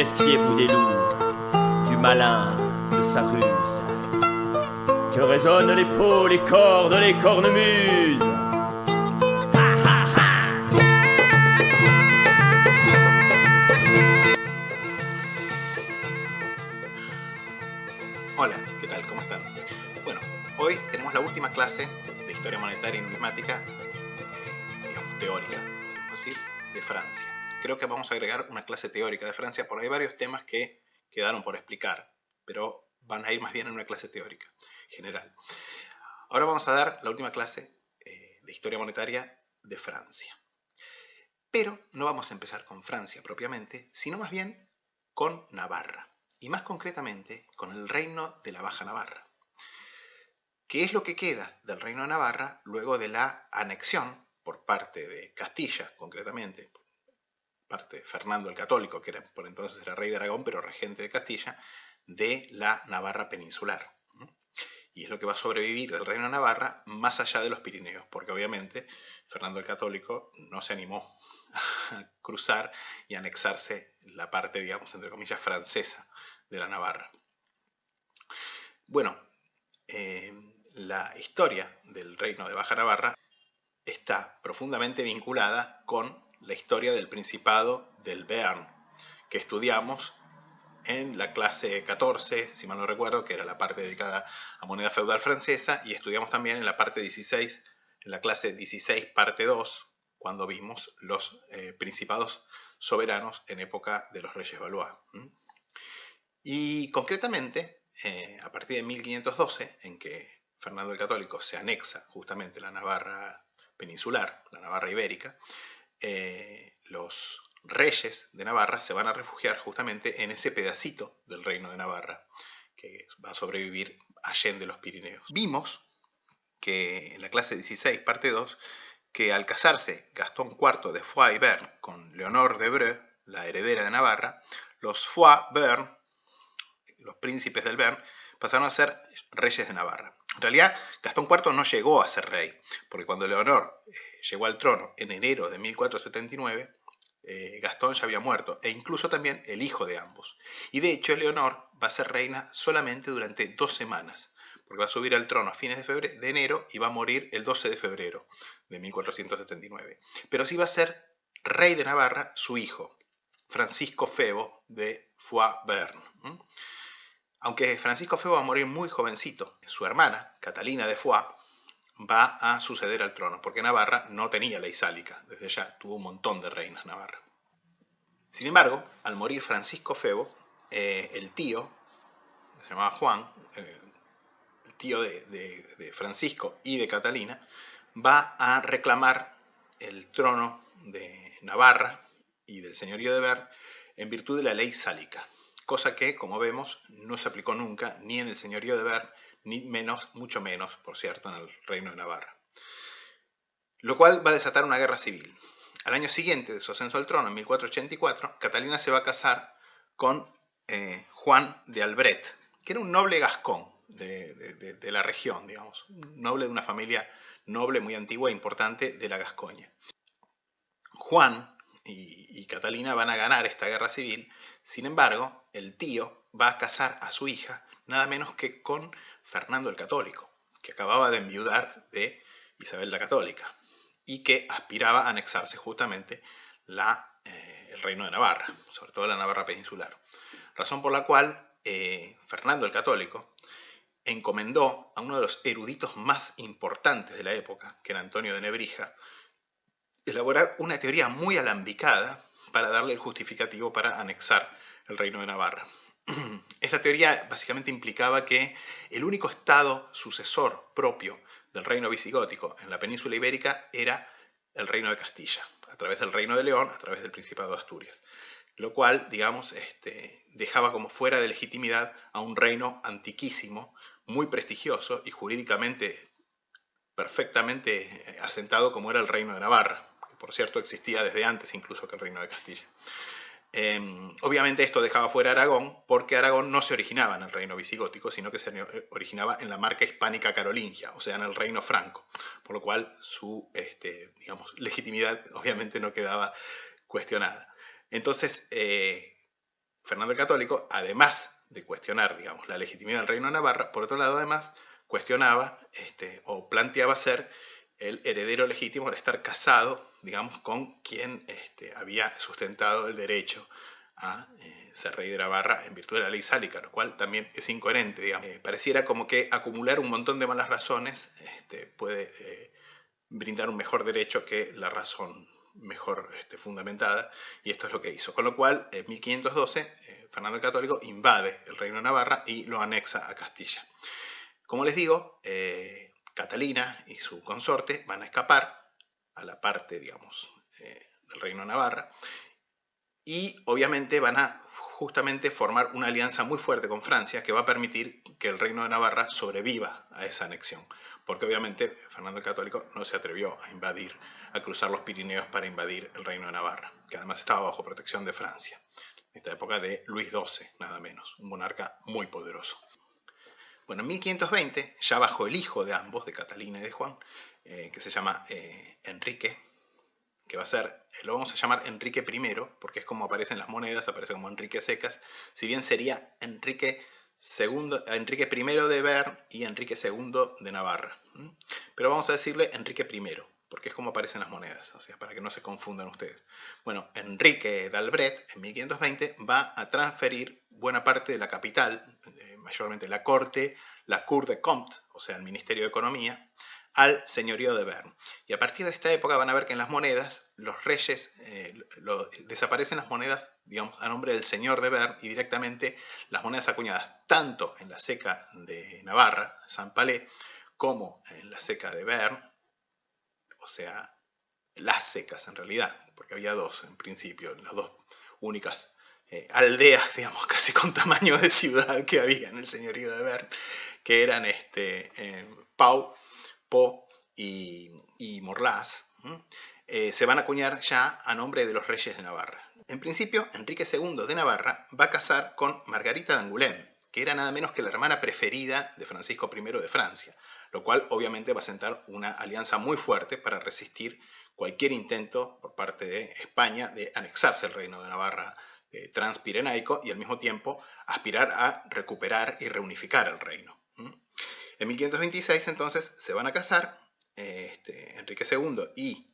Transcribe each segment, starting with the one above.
Méfiez-vous des loups, du malin, de sa ruse. Que résonnent les peaux, les cordes, les cornemuses. Hola, ¿qué tal? ¿Cómo están? Bueno, hoy tenemos la última clase de Historia Monetaria y Numismática, digamos teórica, podemos decir, de Francia. Creo que vamos a agregar una clase teórica de Francia porque hay varios temas que quedaron por explicar, pero van a ir más bien en una clase teórica general. Ahora vamos a dar la última clase de Historia Monetaria de Francia. Pero no vamos a empezar con Francia propiamente, sino más bien con Navarra. Y más concretamente con el reino de la Baja Navarra. ¿Qué es lo que queda del reino de Navarra luego de la anexión por parte de Castilla, concretamente, parte de Fernando el Católico, que por entonces era rey de Aragón, pero regente de Castilla, de la Navarra peninsular? Y es lo que va a sobrevivir del reino de Navarra más allá de los Pirineos, porque obviamente Fernando el Católico no se animó a cruzar y anexarse la parte, digamos, entre comillas, francesa de la Navarra. Bueno, la historia del reino de Baja Navarra está profundamente vinculada con la historia del Principado del Béarn, que estudiamos en la clase 14, si mal no recuerdo, que era la parte dedicada a moneda feudal francesa, y estudiamos también en la parte 16, en la clase 16, parte 2, cuando vimos los principados soberanos en época de los reyes Valois. Y concretamente, a partir de 1512, en que Fernando el Católico se anexa justamente la Navarra peninsular, la Navarra ibérica, los reyes de Navarra se van a refugiar justamente en ese pedacito del reino de Navarra que va a sobrevivir allende los Pirineos. Vimos que en la clase 16, parte 2, que al casarse Gastón IV de Foix y Béarn con Leonor de Breu, la heredera de Navarra, los Foix-Béarn, los príncipes del Béarn, pasaron a ser reyes de Navarra. En realidad, Gastón IV no llegó a ser rey, porque cuando Leonor llegó al trono en enero de 1479, Gastón ya había muerto, e incluso también el hijo de ambos. Y de hecho, Leonor va a ser reina solamente durante 2 semanas, porque va a subir al trono a fines de enero y va a morir el 12 de febrero de 1479. Pero sí va a ser rey de Navarra su hijo, Francisco Febo de Foix-Béarn. Aunque Francisco Febo va a morir muy jovencito, su hermana, Catalina de Foix, va a suceder al trono, porque Navarra no tenía ley sálica, desde ya tuvo un montón de reinas Navarra. Sin embargo, al morir Francisco Febo, el tío, se llamaba Juan, el tío de Francisco y de Catalina, va a reclamar el trono de Navarra y del señorío de Béarn en virtud de la ley sálica, cosa que, como vemos, no se aplicó nunca ni en el señorío de Béarn, ni mucho menos, por cierto, en el reino de Navarra. Lo cual va a desatar una guerra civil. Al año siguiente de su ascenso al trono, en 1484, Catalina se va a casar con Juan de Albret, que era un noble gascón de la región, digamos, un noble de una familia noble muy antigua e importante de la Gascoña. Juan y Catalina van a ganar esta guerra civil. Sin embargo, el tío va a casar a su hija nada menos que con Fernando el Católico, que acababa de enviudar de Isabel la Católica y que aspiraba a anexarse justamente el reino de Navarra, sobre todo la Navarra peninsular. Razón por la cual Fernando el Católico encomendó a uno de los eruditos más importantes de la época, que era Antonio de Nebrija, elaborar una teoría muy alambicada para darle el justificativo para anexar el reino de Navarra. Esta teoría básicamente implicaba que el único estado sucesor propio del reino visigótico en la península ibérica era el reino de Castilla, a través del reino de León, a través del Principado de Asturias, lo cual, digamos, dejaba como fuera de legitimidad a un reino antiquísimo, muy prestigioso y jurídicamente perfectamente asentado como era el reino de Navarra, que por cierto existía desde antes incluso que el reino de Castilla. Obviamente esto dejaba fuera a Aragón, porque Aragón no se originaba en el reino visigótico, sino que se originaba en la marca hispánica carolingia, o sea, en el reino franco, por lo cual su digamos, legitimidad obviamente no quedaba cuestionada. Entonces, Fernando el Católico, además de cuestionar, digamos, la legitimidad del Reino de Navarra, por otro lado, además, cuestionaba o planteaba ser el heredero legítimo al estar casado, digamos, con quien había sustentado el derecho a ser rey de Navarra en virtud de la ley sálica, lo cual también es incoherente, digamos. Pareciera como que acumular un montón de malas razones puede brindar un mejor derecho que la razón mejor fundamentada, y esto es lo que hizo. Con lo cual, en 1512, Fernando el Católico invade el Reino de Navarra y lo anexa a Castilla. Como les digo, Catalina y su consorte van a escapar a la parte, digamos, del Reino de Navarra, y obviamente van a justamente formar una alianza muy fuerte con Francia que va a permitir que el Reino de Navarra sobreviva a esa anexión, porque obviamente Fernando el Católico no se atrevió a cruzar los Pirineos para invadir el Reino de Navarra, que además estaba bajo protección de Francia, en esta época de Luis XII, nada menos, un monarca muy poderoso. Bueno, en 1520, ya bajo el hijo de ambos, de Catalina y de Juan, que se llama Enrique, que va a ser, lo vamos a llamar Enrique I, porque es como aparecen las monedas, aparece como Enrique Secas, si bien sería Enrique I de Bearn y Enrique II de Navarra. Pero vamos a decirle Enrique I, porque es como aparecen las monedas, o sea, para que no se confundan ustedes. Bueno, Enrique d'Albret, en 1520, va a transferir buena parte de la capital, mayormente la corte, la Cour des Comptes, o sea, el Ministerio de Economía, al señorío de Bearn. Y a partir de esta época van a ver que en las monedas los reyes desaparecen las monedas, digamos, a nombre del señor de Bearn, y directamente las monedas acuñadas tanto en la ceca de Navarra, San Palais, como en la ceca de Bearn, o sea, las secas en realidad, porque había dos en principio, las dos únicas aldeas, digamos, casi con tamaño de ciudad que había en el señorío de Bearn, que eran Pau, Po y Morlás, se van a acuñar ya a nombre de los reyes de Navarra. En principio, Enrique II de Navarra va a casar con Margarita de Angoulême, que era nada menos que la hermana preferida de Francisco I de Francia, lo cual obviamente va a sentar una alianza muy fuerte para resistir cualquier intento por parte de España de anexarse al reino de Navarra transpirenaico y al mismo tiempo aspirar a recuperar y reunificar el reino. En 1526 entonces se van a casar Enrique II y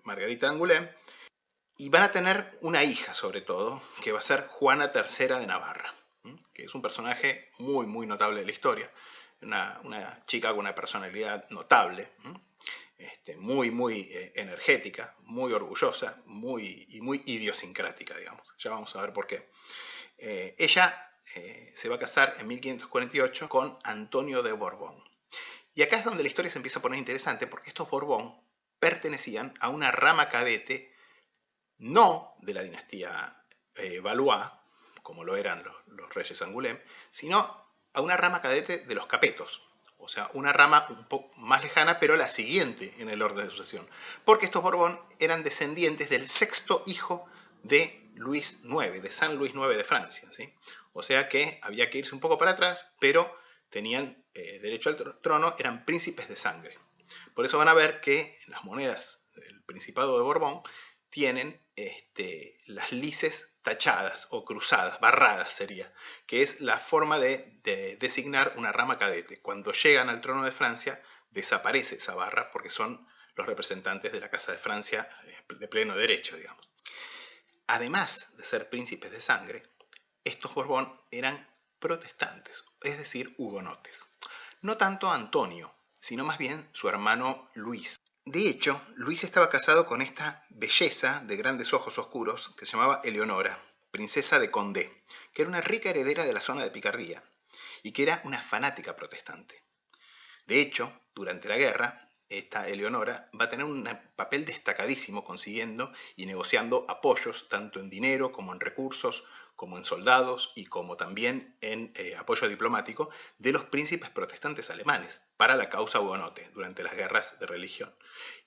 Margarita de Angoulême, y van a tener una hija sobre todo, que va a ser Juana III de Navarra, que es un personaje muy muy notable de la historia, una chica con una personalidad notable, muy muy energética, muy orgullosa, muy idiosincrática, digamos. Ya vamos a ver por qué. Ella se va a casar en 1548 con Antonio de Borbón. Y acá es donde la historia se empieza a poner interesante, porque estos Borbón pertenecían a una rama cadete no de la dinastía Valois, como lo eran los reyes Angoulême, sino a una rama cadete de los Capetos, o sea, una rama un poco más lejana, pero la siguiente en el orden de sucesión, porque estos Borbón eran descendientes del sexto hijo de Luis IX, de San Luis IX de Francia, ¿sí? O sea que había que irse un poco para atrás, pero tenían derecho al trono, eran príncipes de sangre. Por eso van a ver que en las monedas del Principado de Borbón tienen las lices tachadas o cruzadas, barradas sería, que es la forma de designar una rama cadete. Cuando llegan al trono de Francia desaparece esa barra porque son los representantes de la Casa de Francia de pleno derecho, digamos. Además de ser príncipes de sangre, estos Borbón eran protestantes, es decir, hugonotes. No tanto Antonio, sino más bien su hermano Luis. De hecho, Luis estaba casado con esta belleza de grandes ojos oscuros que se llamaba Eleonora, princesa de Condé, que era una rica heredera de la zona de Picardía y que era una fanática protestante. De hecho, durante la guerra, esta Eleonora va a tener un papel destacadísimo consiguiendo y negociando apoyos tanto en dinero como en recursos, como en soldados y como también en apoyo diplomático de los príncipes protestantes alemanes para la causa hugonote durante las guerras de religión.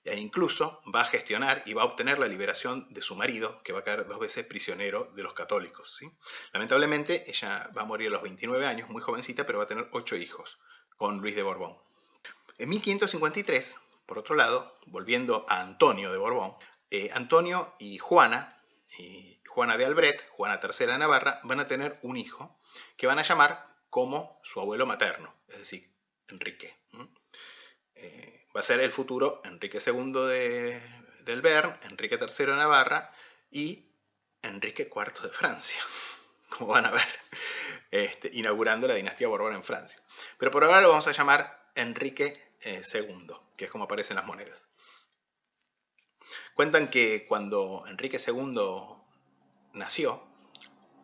E incluso va a gestionar y va a obtener la liberación de su marido, que va a caer 2 veces prisionero de los católicos, ¿sí? Lamentablemente, ella va a morir a los 29 años, muy jovencita, pero va a tener 8 hijos con Luis de Borbón. En 1553, por otro lado, volviendo a Antonio de Borbón, Antonio y Juana y Juana de Albret, Juana III de Navarra, van a tener un hijo que van a llamar como su abuelo materno, es decir, Enrique. Va a ser el futuro Enrique II del Bearn, Enrique III de Navarra y Enrique IV de Francia, como van a ver, inaugurando la dinastía Borbón en Francia. Pero por ahora lo vamos a llamar Enrique II, que es como aparecen las monedas. Cuentan que cuando Enrique II nació,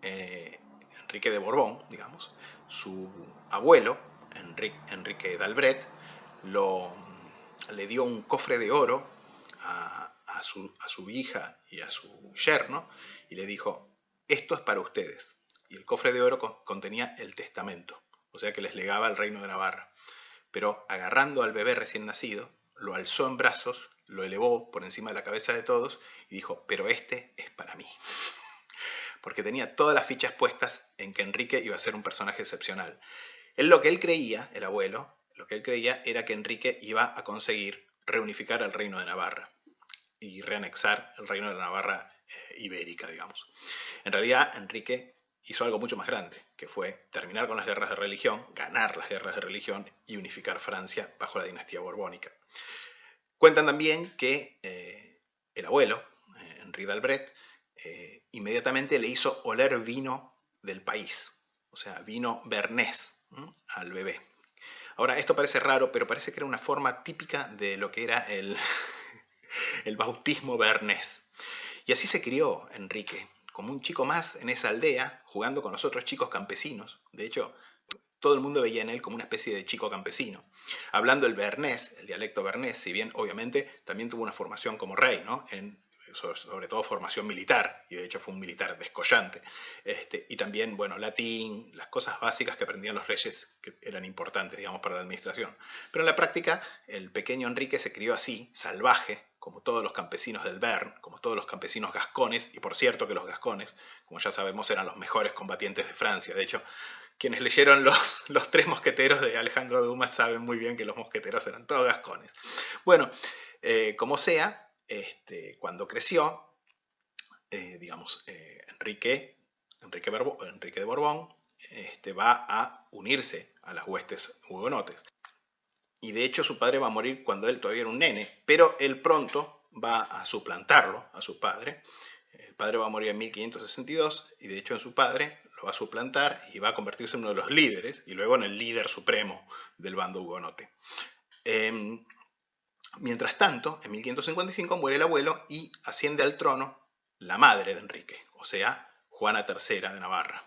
Enrique de Borbón, digamos, su abuelo, Enrique de Albret, le dio un cofre de oro a su hija y a su yerno y le dijo, esto es para ustedes. Y el cofre de oro contenía el testamento, o sea que les legaba el reino de Navarra. Pero agarrando al bebé recién nacido, lo alzó en brazos, lo elevó por encima de la cabeza de todos y dijo, pero este es para mí. Porque tenía todas las fichas puestas en que Enrique iba a ser un personaje excepcional. Lo que él creía, el abuelo, lo que él creía era que Enrique iba a conseguir reunificar el reino de Navarra y reanexar el reino de Navarra ibérica, digamos. En realidad, Enrique hizo algo mucho más grande, que fue terminar con las guerras de religión, ganar las guerras de religión y unificar Francia bajo la dinastía borbónica. Cuentan también que el abuelo, Henri d'Albret, inmediatamente le hizo oler vino del país, o sea, vino bernés al bebé. Ahora, esto parece raro, pero parece que era una forma típica de lo que era el bautismo bernés. Y así se crió Enrique, como un chico más en esa aldea, jugando con los otros chicos campesinos. De hecho, todo el mundo veía en él como una especie de chico campesino. Hablando el bernés, el dialecto bernés, si bien obviamente también tuvo una formación como rey, ¿no? Sobre todo formación militar, y de hecho fue un militar descollante. Y también, bueno, latín, las cosas básicas que aprendían los reyes que eran importantes, digamos, para la administración. Pero en la práctica, el pequeño Enrique se crió así, salvaje, como todos los campesinos del Bearn, como todos los campesinos gascones, y por cierto que los gascones, como ya sabemos, eran los mejores combatientes de Francia. De hecho, quienes leyeron los Tres Mosqueteros de Alejandro Dumas saben muy bien que los mosqueteros eran todos gascones. Bueno, como sea, cuando creció, digamos, Enrique de Borbón va a unirse a las huestes hugonotes. Y de hecho su padre va a morir cuando él todavía era un nene, pero él pronto va a suplantarlo, a su padre. El padre va a morir en 1562 y de hecho en su padre lo va a suplantar y va a convertirse en uno de los líderes y luego en el líder supremo del bando hugonote. Mientras tanto, en 1555 muere el abuelo y asciende al trono la madre de Enrique, o sea, Juana III de Navarra.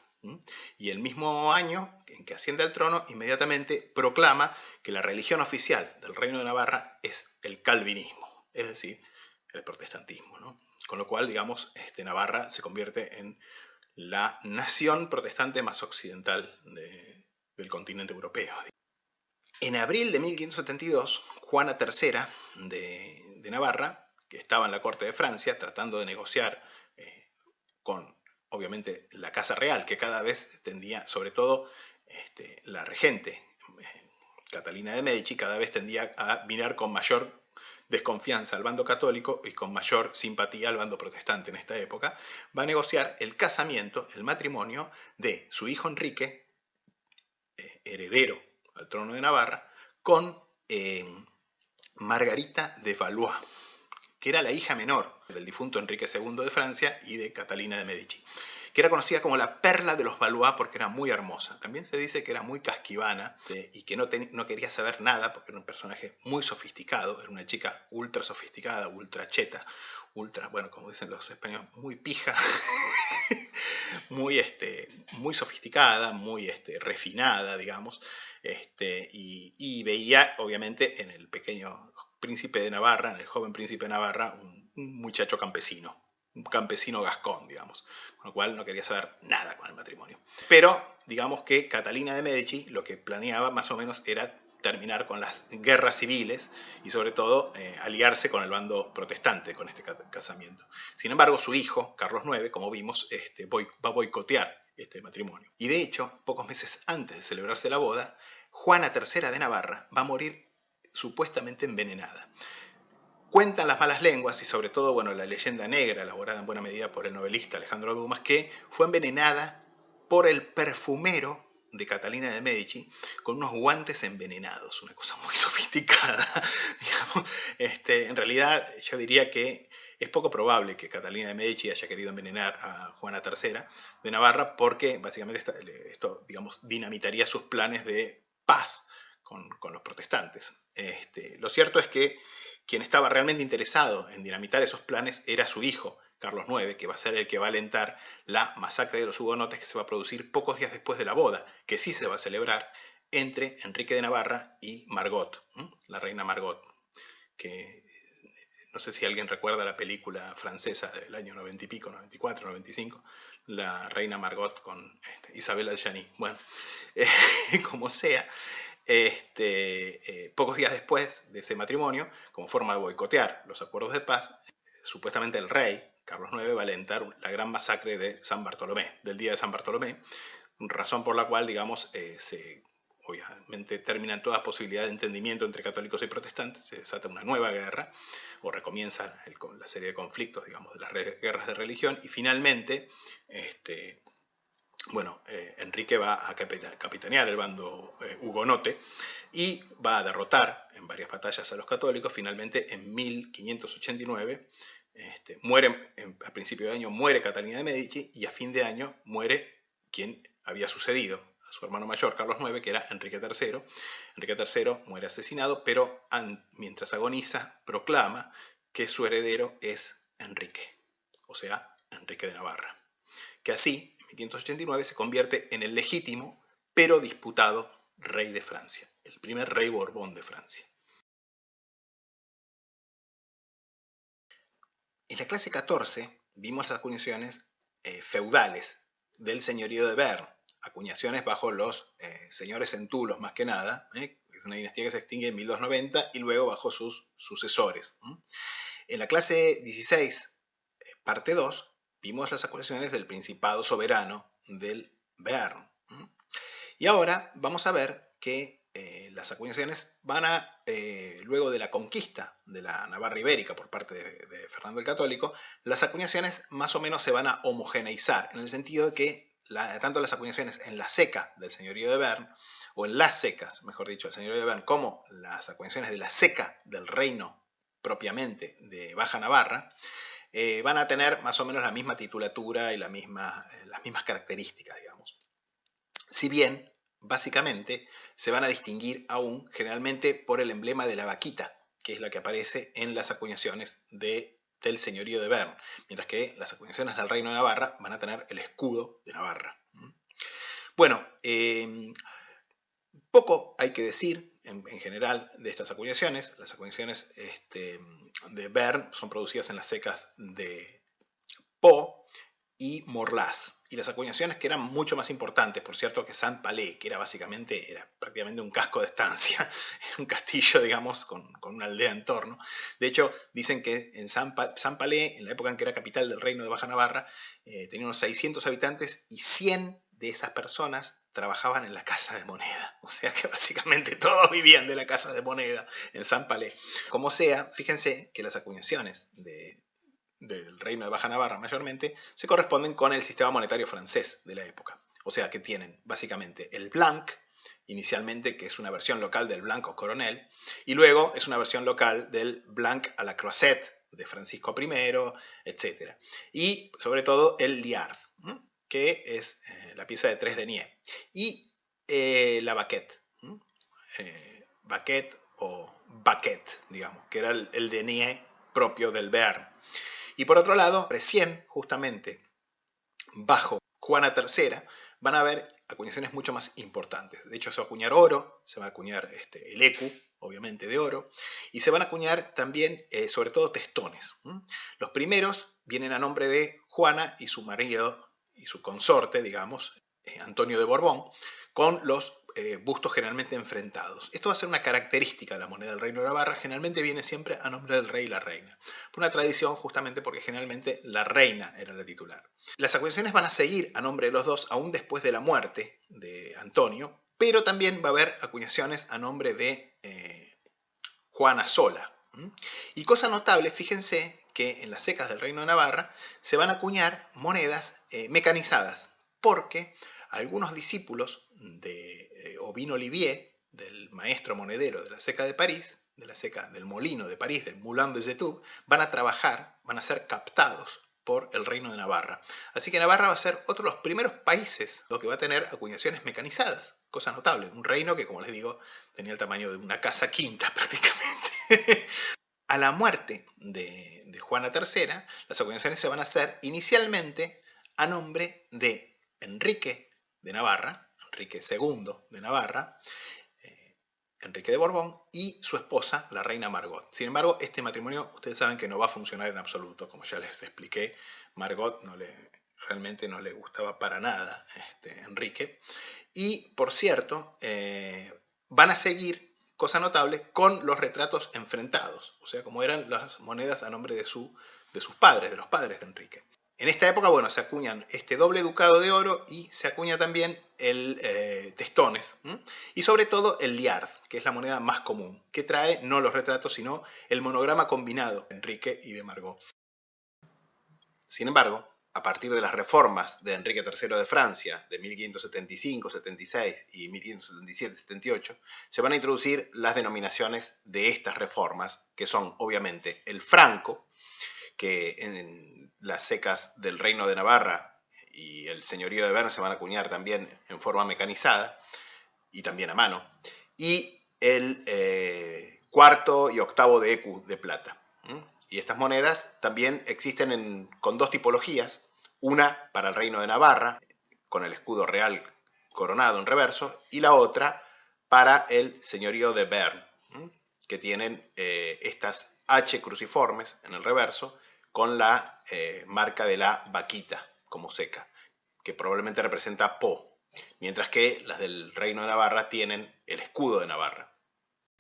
Y el mismo año en que asciende al trono, inmediatamente proclama que la religión oficial del Reino de Navarra es el calvinismo, es decir, el protestantismo, ¿no? Con lo cual, digamos, Navarra se convierte en la nación protestante más occidental del continente europeo. En abril de 1572, Juana III de Navarra, que estaba en la corte de Francia tratando de negociar con, obviamente, la Casa Real, que cada vez tendía, sobre todo la regente, Catalina de Medici, cada vez tendía a mirar con mayor desconfianza al bando católico y con mayor simpatía al bando protestante en esta época, va a negociar el casamiento, el matrimonio de su hijo Enrique, heredero al trono de Navarra, con Margarita de Valois, que era la hija menor del difunto Enrique II de Francia y de Catalina de Medici, que era conocida como la perla de los Valois porque era muy hermosa. También se dice que era muy casquivana y que no quería saber nada porque era un personaje muy sofisticado, era una chica ultra sofisticada, ultra cheta, ultra, bueno, como dicen los españoles, muy pija, muy sofisticada, muy refinada, digamos, y veía, obviamente, en el pequeño príncipe de Navarra, en el joven príncipe de Navarra, un muchacho campesino, un campesino gascón, digamos, con lo cual no quería saber nada con el matrimonio. Pero, digamos que Catalina de Medici lo que planeaba más o menos era terminar con las guerras civiles y sobre todo aliarse con el bando protestante con este casamiento. Sin embargo, su hijo, Carlos IX, como vimos, va a boicotear este matrimonio. Y de hecho, pocos meses antes de celebrarse la boda, Juana III de Navarra va a morir supuestamente envenenada. Cuentan las malas lenguas y sobre todo, bueno, la leyenda negra, elaborada en buena medida por el novelista Alejandro Dumas, que fue envenenada por el perfumero de Catalina de Medici con unos guantes envenenados, una cosa muy sofisticada, digamos. En realidad yo diría que es poco probable que Catalina de Medici haya querido envenenar a Juana III de Navarra, porque básicamente esto, digamos, dinamitaría sus planes de paz con los protestantes. Lo cierto es que quien estaba realmente interesado en dinamitar esos planes era su hijo, Carlos IX, que va a ser el que va a alentar la masacre de los hugonotes que se va a producir pocos días después de la boda, que sí se va a celebrar entre Enrique de Navarra y Margot, la reina Margot, que no sé si alguien recuerda la película francesa del año 90 y pico, 94, 95, la reina Margot con Isabelle Adjani. Bueno, como sea, pocos días después de ese matrimonio, como forma de boicotear los acuerdos de paz, supuestamente el rey, Carlos IX, va a alentar la gran masacre de San Bartolomé, del día de San Bartolomé, razón por la cual, digamos, obviamente terminan todas posibilidades de entendimiento entre católicos y protestantes, se desata una nueva guerra, o recomienza la serie de conflictos, digamos, de las guerras de religión, y finalmente, Enrique va a capitanear el bando hugonote y va a derrotar en varias batallas a los católicos. Finalmente, en 1589, a principio de año muere Catalina de Medici, y a fin de año muere quien había sucedido a su hermano mayor, Carlos IX, que era Enrique III. Enrique III muere asesinado, pero mientras agoniza, proclama que su heredero es Enrique, o sea, Enrique de Navarra, que así, en 1589, se convierte en el legítimo, pero disputado rey de Francia, el primer rey Borbón de Francia. En la clase 14 vimos las acuñaciones feudales del señorío de Bearn, acuñaciones bajo los señores centulos más que nada, es una dinastía que se extingue en 1290, y luego bajo sus sucesores. En la clase 16, parte 2, vimos las acuñaciones del Principado Soberano del Bearn. Y ahora vamos a ver que las acuñaciones van a, luego de la conquista de la Navarra Ibérica por parte de Fernando el Católico, las acuñaciones más o menos se van a homogeneizar, en el sentido de que tanto las acuñaciones en la ceca del señorío de Bearn, o en las secas, mejor dicho, del señorío de Bearn, como las acuñaciones de la ceca del reino propiamente de Baja Navarra, van a tener más o menos la misma titulatura y las mismas características, digamos. Si bien, básicamente, se van a distinguir aún generalmente por el emblema de la vaquita, que es la que aparece en las acuñaciones del señorío de Bearn, mientras que las acuñaciones del reino de Navarra van a tener el escudo de Navarra. Bueno, poco hay que decir en general de estas acuñaciones. Las acuñaciones de Bearn son producidas en las secas de Po y Morlas, y las acuñaciones que eran mucho más importantes, por cierto, que Saint-Palais, que era prácticamente un casco de estancia, un castillo, digamos, con una aldea en torno. De hecho, dicen que en Saint-Palais, en la época en que era capital del reino de Baja Navarra, tenía unos 600 habitantes, y 100 de esas personas trabajaban en la casa de moneda. O sea que básicamente todos vivían de la casa de moneda en Saint-Palais. Como sea, fíjense que las acuñaciones del reino de Baja Navarra mayormente se corresponden con el sistema monetario francés de la época. O sea que tienen básicamente el blanc, inicialmente, que es una versión local del blanc o coronel, y luego es una versión local del blanc à la croisette de Francisco I, etc. Y sobre todo el liard, que es la pieza de 3 deniers, y la baquette, baquette o baquette, digamos, que era el denier propio del Bearn. Y por otro lado, recién, justamente, bajo Juana III, van a haber acuñaciones mucho más importantes. De hecho, se va a acuñar oro, se va a acuñar el ecu, obviamente de oro, y se van a acuñar también, sobre todo, testones. Los primeros vienen a nombre de Juana y su marido y su consorte, digamos, Antonio de Borbón, con los bustos generalmente enfrentados. Esto va a ser una característica de la moneda del reino de Navarra. Generalmente viene siempre a nombre del rey y la reina, por una tradición, justamente porque generalmente la reina era la titular. Las acuñaciones van a seguir a nombre de los dos aún después de la muerte de Antonio, pero también va a haber acuñaciones a nombre de Juana sola. Y cosa notable, fíjense que en las secas del Reino de Navarra se van a acuñar monedas mecanizadas, porque algunos discípulos de Aubin Olivier, del maestro monedero de la seca de París, de la seca del molino de París, del Moulin de Jetub, van a trabajar, van a ser captados por el Reino de Navarra. Así que Navarra va a ser otro de los primeros países que va a tener acuñaciones mecanizadas. Cosa notable, un reino que, como les digo, tenía el tamaño de una casa quinta prácticamente. A la muerte de Juana III, las acuñaciones se van a hacer inicialmente a nombre de Enrique de Navarra, Enrique II de Navarra, Enrique de Borbón y su esposa, la reina Margot. Sin embargo, este matrimonio, ustedes saben que no va a funcionar en absoluto. Como ya les expliqué, Margot realmente no le gustaba para nada Enrique. Y, por cierto, van a seguir, cosa notable, con los retratos enfrentados. O sea, como eran las monedas a nombre de sus padres, de los padres de Enrique. En esta época, bueno, se acuñan este doble ducado de oro y se acuña también el testones. Y sobre todo el liard, que es la moneda más común, que trae no los retratos, sino el monograma combinado de Enrique y de Margot. Sin embargo, a partir de las reformas de Enrique III de Francia, de 1575, 76 y 1577, 78, se van a introducir las denominaciones de estas reformas, que son, obviamente, el franco, que en las secas del Reino de Navarra y el señorío de Bern se van a acuñar también en forma mecanizada y también a mano, y el cuarto y octavo de écu de plata. Y estas monedas también existen con dos tipologías, una para el Reino de Navarra, con el escudo real coronado en reverso, y la otra para el señorío de Bern, que tienen estas H cruciformes en el reverso, con la marca de la vaquita como seca, que probablemente representa Po, mientras que las del Reino de Navarra tienen el escudo de Navarra.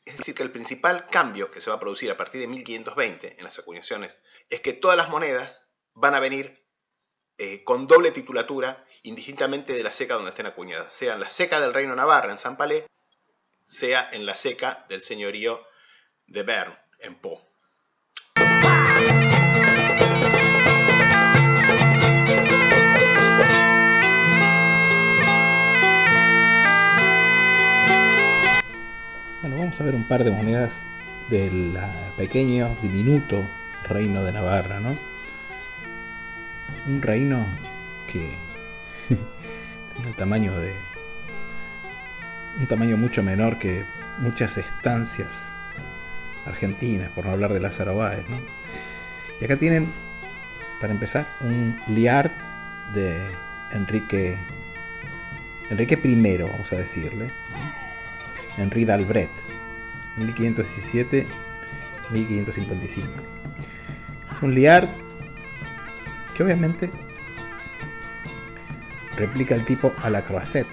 Es decir, que el principal cambio que se va a producir a partir de 1520 en las acuñaciones es que todas las monedas van a venir con doble titulatura, indistintamente de la seca donde estén acuñadas, sea en la seca del Reino de Navarra en San Palais, sea en la seca del señorío de Bern en Po. Bueno, vamos a ver un par de monedas del pequeño, diminuto Reino de Navarra, ¿no? Un reino que tiene un tamaño mucho menor que muchas estancias argentinas, por no hablar de Lázaro Báez, ¿no? Y acá tienen, para empezar, un liard de Enrique I, vamos a decirle, Henri d'Albret, 1517-1555. Es un liard que obviamente replica el tipo a la croisette,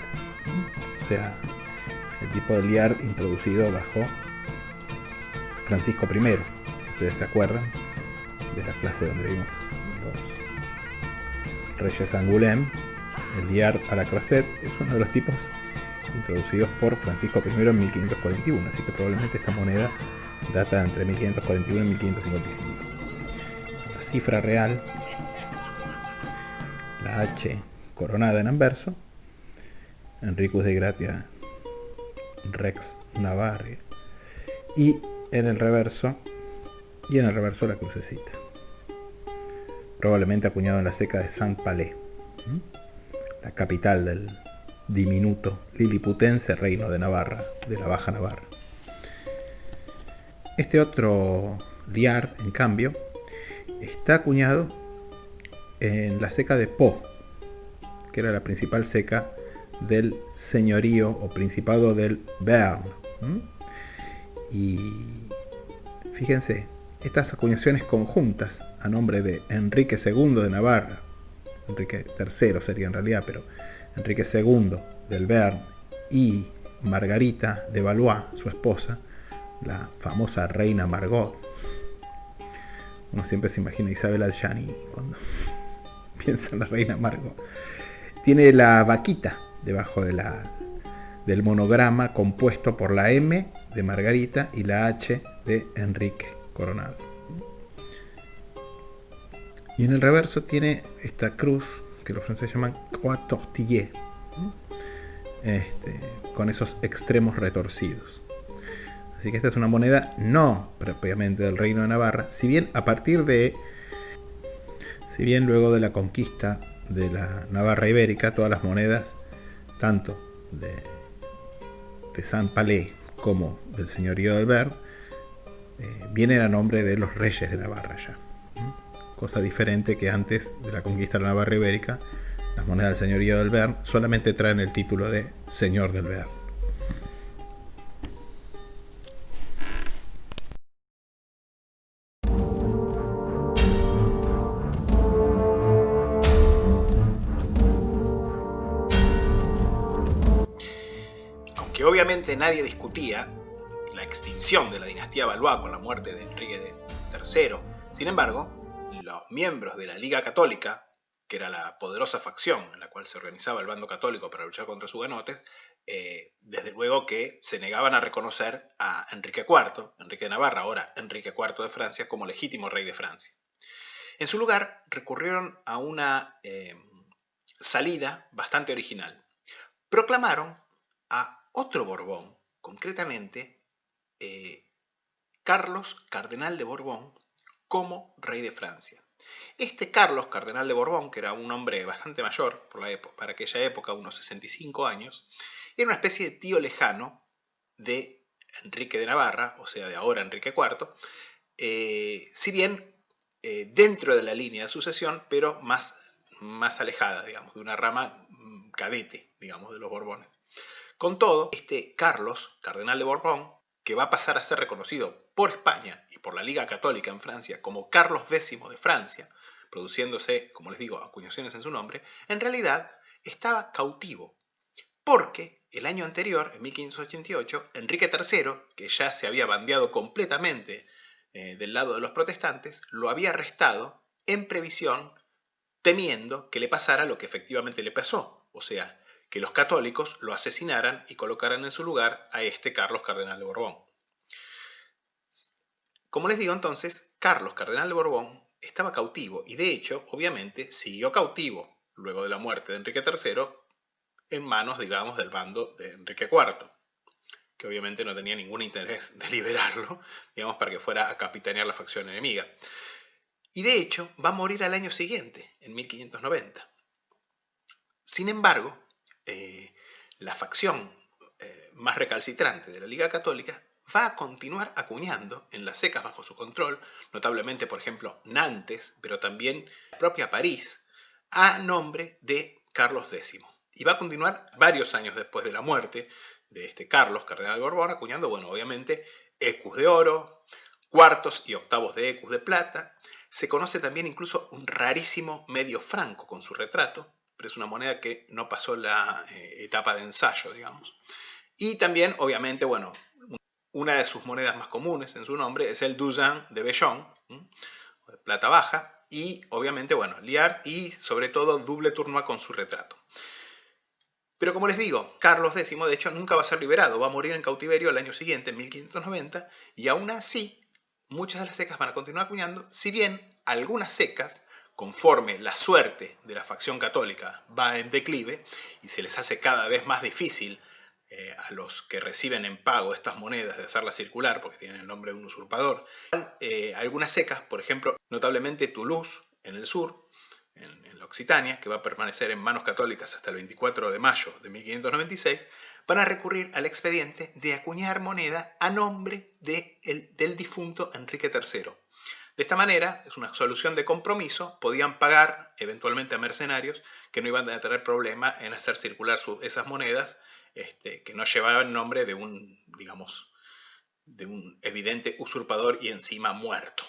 o sea, el tipo de liard introducido bajo Francisco I, si ustedes se acuerdan de la clase donde vimos los reyes Angoulême. El liard a la croisette es uno de los tipos introducidos por Francisco I en 1541, así que probablemente esta moneda data entre 1541 y 1555. La cifra real, la H coronada en anverso, Enricus de Gratia Rex Navarre, y en el reverso la crucecita, probablemente acuñado en la seca de Saint Palais, la capital del diminuto liliputense Reino de Navarra, de la Baja Navarra. Este otro liard, en cambio, está acuñado en la seca de Po, que era la principal seca del señorío o principado del Béarn. Y fíjense, estas acuñaciones conjuntas a nombre de Enrique II de Navarra, Enrique III sería en realidad, pero Enrique II del Béarn y Margarita de Valois, su esposa, la famosa reina Margot. Uno siempre se imagina a Isabel Adjani cuando piensa en la reina Margot. Tiene la vaquita debajo del monograma compuesto por la M de Margarita y la H de Enrique coronado. Y en el reverso tiene esta cruz que los franceses llaman croix tortillée, con esos extremos retorcidos. Así que esta es una moneda no propiamente del Reino de Navarra, si bien luego de la conquista de la Navarra ibérica, todas las monedas, tanto de Saint-Palais como del señorío del Bearn, vienen a nombre de los reyes de Navarra ya. Cosa diferente que antes de la conquista de la Navarra ibérica, las monedas del señorío del Bearn solamente traen el título de señor del Bearn. Aunque obviamente nadie discutía la extinción de la dinastía Valois con la muerte de Enrique III, sin embargo, los miembros de la Liga Católica, que era la poderosa facción en la cual se organizaba el bando católico para luchar contra sus hugonotes, desde luego que se negaban a reconocer a Enrique IV, Enrique de Navarra, ahora Enrique IV de Francia, como legítimo rey de Francia. En su lugar, recurrieron a una salida bastante original. Proclamaron a otro Borbón, concretamente Carlos, cardenal de Borbón, como rey de Francia. Este Carlos, cardenal de Borbón, que era un hombre bastante mayor para aquella época, unos 65 años, era una especie de tío lejano de Enrique de Navarra, o sea, de ahora Enrique IV, si bien dentro de la línea de sucesión, pero más alejada, digamos, de una rama cadete, digamos, de los Borbones. Con todo, este Carlos, cardenal de Borbón, que va a pasar a ser reconocido por España y por la Liga Católica en Francia como Carlos X de Francia, produciéndose, como les digo, acuñaciones en su nombre, en realidad estaba cautivo, porque el año anterior, en 1588, Enrique III, que ya se había bandeado completamente del lado de los protestantes, lo había arrestado en previsión, temiendo que le pasara lo que efectivamente le pasó, o sea, que los católicos lo asesinaran y colocaran en su lugar a este Carlos cardenal de Borbón. Como les digo entonces, Carlos cardenal de Borbón estaba cautivo y de hecho, obviamente, siguió cautivo luego de la muerte de Enrique III en manos, digamos, del bando de Enrique IV, que obviamente no tenía ningún interés de liberarlo, digamos, para que fuera a capitanear la facción enemiga. Y de hecho, va a morir al año siguiente, en 1590. Sin embargo, la facción más recalcitrante de la Liga Católica va a continuar acuñando en las secas bajo su control, notablemente, por ejemplo, Nantes, pero también la propia París, a nombre de Carlos X. Y va a continuar varios años después de la muerte de este Carlos, cardenal de Borbón, acuñando, bueno, obviamente, ecus de oro, cuartos y octavos de ecus de plata. Se conoce también incluso un rarísimo medio franco con su retrato, pero es una moneda que no pasó la etapa de ensayo, digamos. Y también, obviamente, bueno, una de sus monedas más comunes en su nombre es el douzain de Bellon, plata baja, y obviamente, bueno, liard y sobre todo double tournois con su retrato. Pero como les digo, Carlos X, de hecho, nunca va a ser liberado, va a morir en cautiverio el año siguiente, en 1590, y aún así, muchas de las secas van a continuar acuñando, si bien algunas secas, conforme la suerte de la facción católica va en declive y se les hace cada vez más difícil a los que reciben en pago estas monedas de hacerlas circular porque tienen el nombre de un usurpador. Algunas secas, por ejemplo, notablemente Toulouse en el sur, en la Occitania, que va a permanecer en manos católicas hasta el 24 de mayo de 1596, van a recurrir al expediente de acuñar moneda a nombre del difunto Enrique III. De esta manera, es una solución de compromiso, podían pagar eventualmente a mercenarios que no iban a tener problema en hacer circular esas monedas que no llevaban nombre de un, digamos, de un evidente usurpador y encima muerto.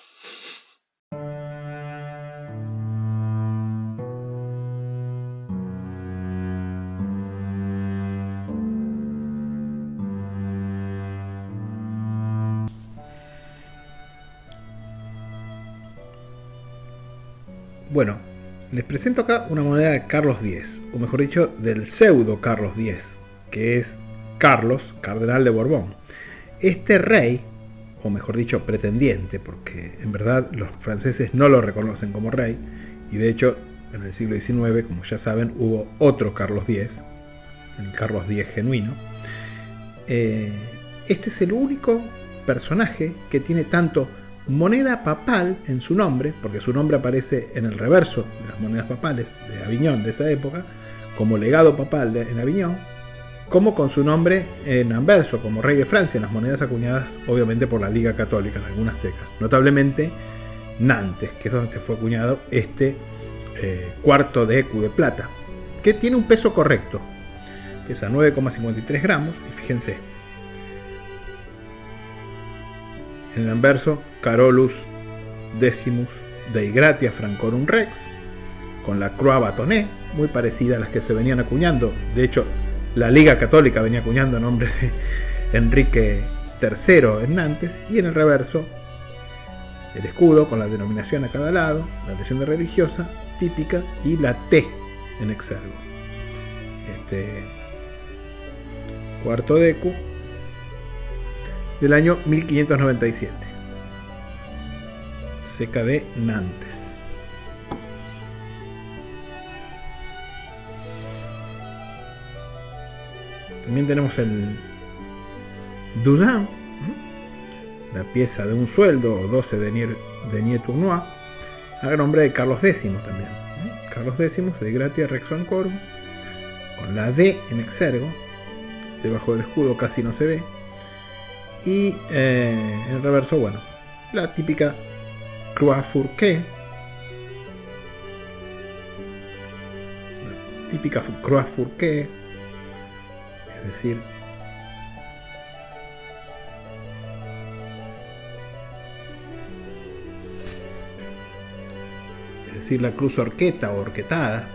Bueno, les presento acá una moneda de Carlos X, o mejor dicho, del pseudo Carlos X, que es Carlos, cardenal de Borbón. Este rey, o mejor dicho, pretendiente, porque en verdad los franceses no lo reconocen como rey, y de hecho en el siglo XIX, como ya saben, hubo otro Carlos X, el Carlos X genuino. Este es el único personaje que tiene tanto moneda papal en su nombre, porque su nombre aparece en el reverso de las monedas papales de Aviñón de esa época, como legado papal en Aviñón, como con su nombre en anverso, como rey de Francia, en las monedas acuñadas obviamente por la Liga Católica, en algunas secas, notablemente Nantes, que es donde fue acuñado este cuarto de écu de plata, que tiene un peso correcto, pesa 9,53 gramos, y fíjense, en el anverso, Carolus Decimus Dei Gratia Francorum Rex, con la Croix Bâtonnée, muy parecida a las que se venían acuñando. De hecho, la Liga Católica venía acuñando en nombre de Enrique III en Nantes, y en el reverso, el escudo con la denominación a cada lado, la leyenda religiosa típica y la T en exergo. Este cuarto de écu del año 1597, seca de Nantes. También tenemos el Douzain, la pieza de un sueldo o 12 de Denier Tournois, a nombre de Carlos X también. Carlos X de Gratia Rex Francorum, con la D en exergo, debajo del escudo casi no se ve. Y en el reverso, bueno, la típica Croix Fourquet, es decir la cruz horqueta o horquetada.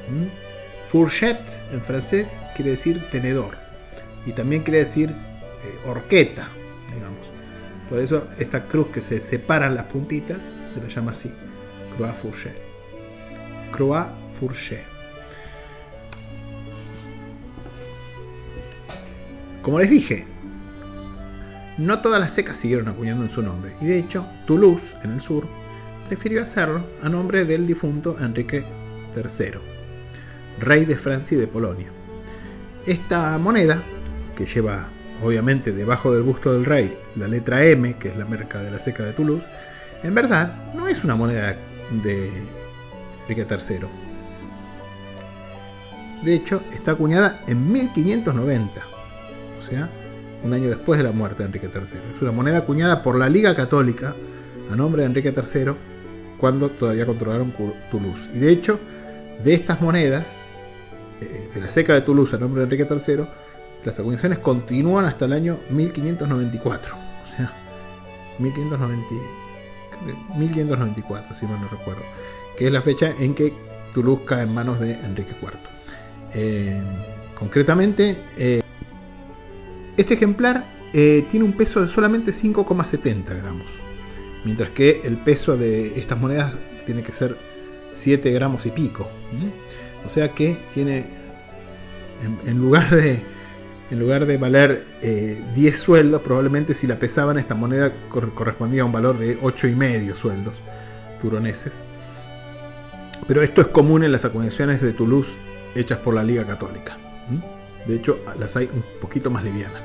Fourchette en francés quiere decir tenedor, y también quiere decir horqueta, digamos. Por eso esta cruz que se separan las puntitas se la llama así, Croix Fourchette. Como les dije, no todas las secas siguieron acuñando en su nombre, y de hecho Toulouse, en el sur, prefirió hacerlo a nombre del difunto Enrique III, rey de Francia y de Polonia. Esta moneda, que lleva obviamente debajo del busto del rey la letra M, que es la marca de la seca de Toulouse, en verdad no es una moneda de Enrique III. De hecho, está acuñada en 1590, o sea, un año después de la muerte de Enrique III. Es una moneda acuñada por la Liga Católica a nombre de Enrique III, cuando todavía controlaron Toulouse. Y de hecho, de estas monedas, de la seca de Toulouse a nombre de Enrique III, las acuñaciones continúan hasta el año 1594. O sea, 1594, si mal no recuerdo, que es la fecha en que Toulouse cae en manos de Enrique IV. Concretamente, este ejemplar tiene un peso de solamente 5,70 gramos, mientras que el peso de estas monedas tiene que ser 7 gramos y pico. O sea que tiene, en lugar de valer 10 sueldos, probablemente si la pesaban, esta moneda correspondía a un valor de 8,5 sueldos turoneses. Pero esto es común en las acuñaciones de Toulouse hechas por la Liga Católica. De hecho, las hay un poquito más livianas.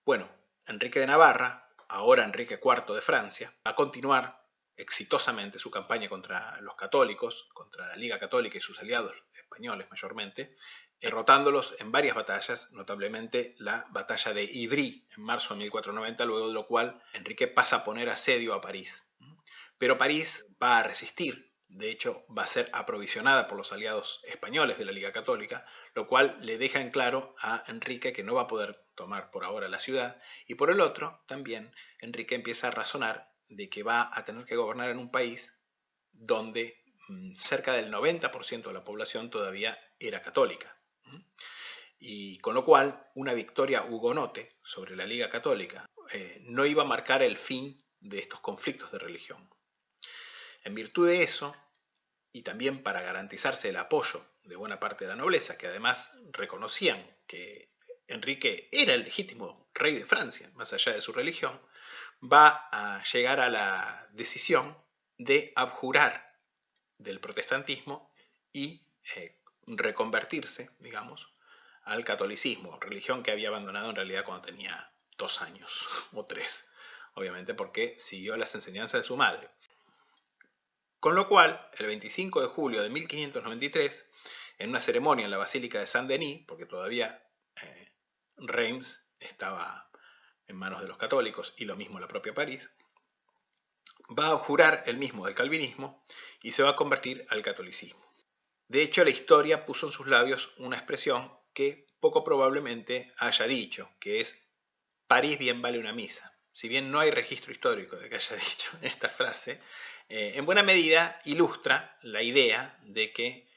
Bueno, Enrique de Navarra, ahora Enrique IV de Francia, va a continuar exitosamente su campaña contra los católicos, contra la Liga Católica y sus aliados españoles mayormente, derrotándolos en varias batallas, notablemente la batalla de Ivry en marzo de 1490, luego de lo cual Enrique pasa a poner asedio a París. Pero París va a resistir, de hecho va a ser aprovisionada por los aliados españoles de la Liga Católica, lo cual le deja en claro a Enrique que no va a poder tomar por ahora la ciudad, y por el otro también Enrique empieza a razonar de que va a tener que gobernar en un país donde cerca del 90% de la población todavía era católica. Y con lo cual, una victoria hugonote sobre la Liga Católica no iba a marcar el fin de estos conflictos de religión. En virtud de eso, y también para garantizarse el apoyo de buena parte de la nobleza, que además reconocían que Enrique era el legítimo rey de Francia, más allá de su religión, va a llegar a la decisión de abjurar del protestantismo y reconvertirse, digamos, al catolicismo, religión que había abandonado en realidad cuando tenía 2 años o 3, obviamente porque siguió las enseñanzas de su madre. Con lo cual, el 25 de julio de 1593, en una ceremonia en la Basílica de Saint-Denis, porque todavía Reims estaba en manos de los católicos y lo mismo la propia París, va a abjurar el mismo del calvinismo y se va a convertir al catolicismo. De hecho, la historia puso en sus labios una expresión que poco probablemente haya dicho, que es París bien vale una misa. Si bien no hay registro histórico de que haya dicho esta frase, en buena medida ilustra la idea de que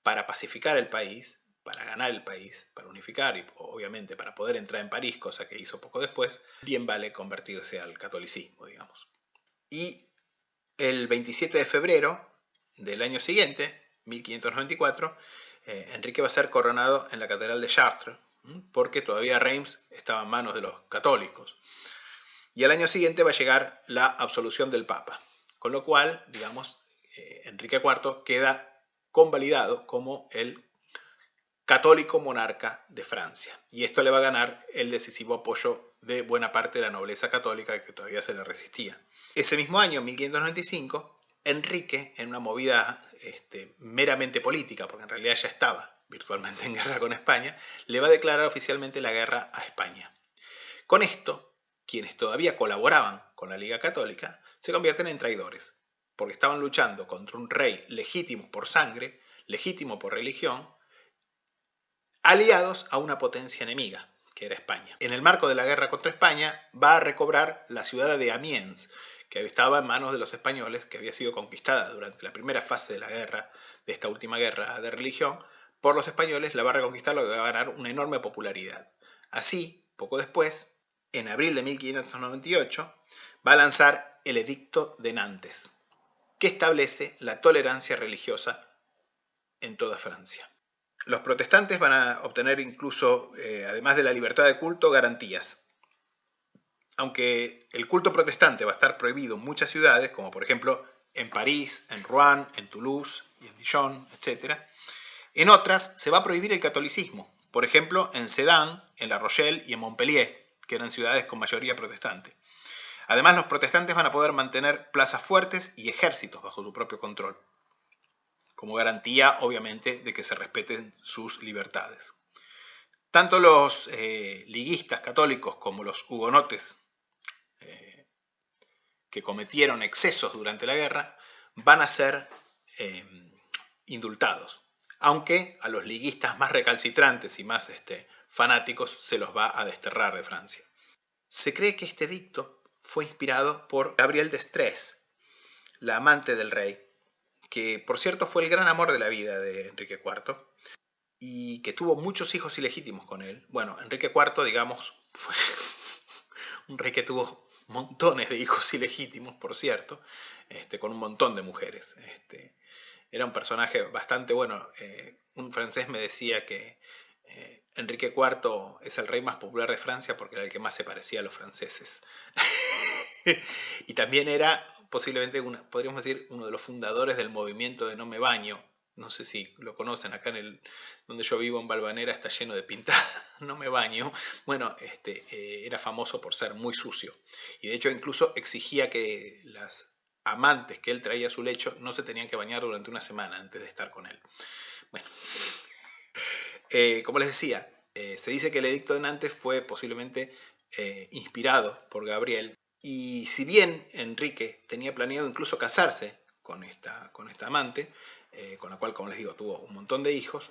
para pacificar el país, para ganar el país, para unificar y obviamente para poder entrar en París, cosa que hizo poco después, bien vale convertirse al catolicismo, digamos. Y el 27 de febrero del año siguiente, 1594, Enrique va a ser coronado en la Catedral de Chartres, porque todavía Reims estaba en manos de los católicos. Y al año siguiente va a llegar la absolución del Papa, con lo cual, digamos, Enrique IV queda convalidado como el católico monarca de Francia. Y esto le va a ganar el decisivo apoyo de buena parte de la nobleza católica que todavía se le resistía. Ese mismo año, 1595, Enrique, en una movida meramente política, porque en realidad ya estaba virtualmente en guerra con España, le va a declarar oficialmente la guerra a España. Con esto, quienes todavía colaboraban con la Liga Católica se convierten en traidores, porque estaban luchando contra un rey legítimo por sangre, legítimo por religión, aliados a una potencia enemiga, que era España. En el marco de la guerra contra España va a recobrar la ciudad de Amiens, que estaba en manos de los españoles, que había sido conquistada durante la primera fase de la guerra, de esta última guerra de religión, por los españoles. La va a reconquistar, lo que va a ganar una enorme popularidad. Así, poco después, en abril de 1598, va a lanzar el Edicto de Nantes, que establece la tolerancia religiosa en toda Francia. Los protestantes van a obtener incluso, además de la libertad de culto, garantías. Aunque el culto protestante va a estar prohibido en muchas ciudades, como por ejemplo en París, en Rouen, en Toulouse y en Dijon, etc., en otras se va a prohibir el catolicismo. Por ejemplo, en Sedan, en La Rochelle y en Montpellier, que eran ciudades con mayoría protestante. Además, los protestantes van a poder mantener plazas fuertes y ejércitos bajo su propio control, como garantía, obviamente, de que se respeten sus libertades. Tanto los liguistas católicos como los hugonotes que cometieron excesos durante la guerra van a ser indultados, aunque a los liguistas más recalcitrantes y más fanáticos se los va a desterrar de Francia. Se cree que este edicto fue inspirado por Gabrielle d'Estrées, la amante del rey, que por cierto fue el gran amor de la vida de Enrique IV y que tuvo muchos hijos ilegítimos con él. Bueno, Enrique IV, digamos, fue un rey que tuvo montones de hijos ilegítimos, por cierto, con un montón de mujeres. Era un personaje bastante bueno. Un francés me decía que Enrique IV es el rey más popular de Francia porque era el que más se parecía a los franceses. Y también era posiblemente, podríamos decir, uno de los fundadores del movimiento de No me baño. No sé si lo conocen, acá donde yo vivo en Valvanera está lleno de pintadas, no me baño. Bueno, era famoso por ser muy sucio. Y de hecho incluso exigía que las amantes que él traía a su lecho no se tenían que bañar durante una semana antes de estar con él. Bueno, como les decía, se dice que el Edicto de Nantes fue posiblemente inspirado por Gabriel. Y si bien Enrique tenía planeado incluso casarse con esta amante, con la cual, como les digo, tuvo un montón de hijos,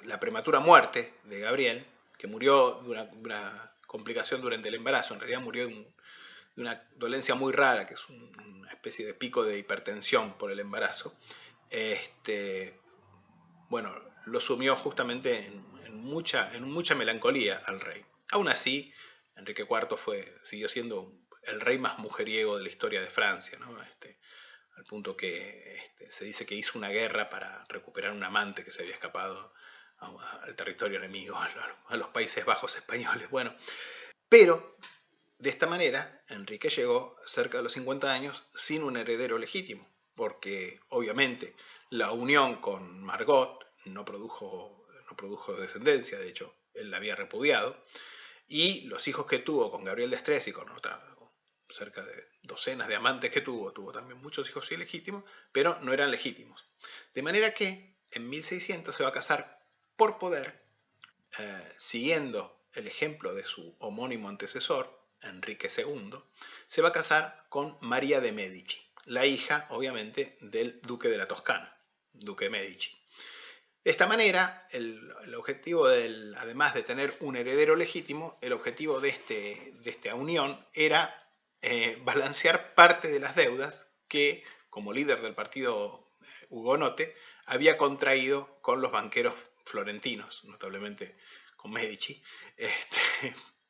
la prematura muerte de Gabriel, que murió de una complicación durante el embarazo, en realidad murió de una dolencia muy rara, que es una especie de pico de hipertensión por el embarazo, bueno, lo sumió justamente en mucha melancolía al rey. Aún así, Enrique IV siguió siendo el rey más mujeriego de la historia de Francia, ¿no? Al punto que se dice que hizo una guerra para recuperar un amante que se había escapado al territorio enemigo, a los Países Bajos españoles. Bueno, pero de esta manera, Enrique llegó cerca de los 50 años sin un heredero legítimo, porque obviamente la unión con Margot no produjo descendencia, de hecho, él la había repudiado, y los hijos que tuvo con Gabriel de Estrés y con cerca de docenas de amantes que tuvo también muchos hijos ilegítimos, pero no eran legítimos. De manera que en 1600 se va a casar por poder, siguiendo el ejemplo de su homónimo antecesor, Enrique II, se va a casar con María de Medici, la hija, obviamente, del duque de la Toscana, duque Medici. De esta manera, el objetivo además de tener un heredero legítimo, el objetivo de esta unión era balancear parte de las deudas que, como líder del partido hugonote, había contraído con los banqueros florentinos, notablemente con Medici,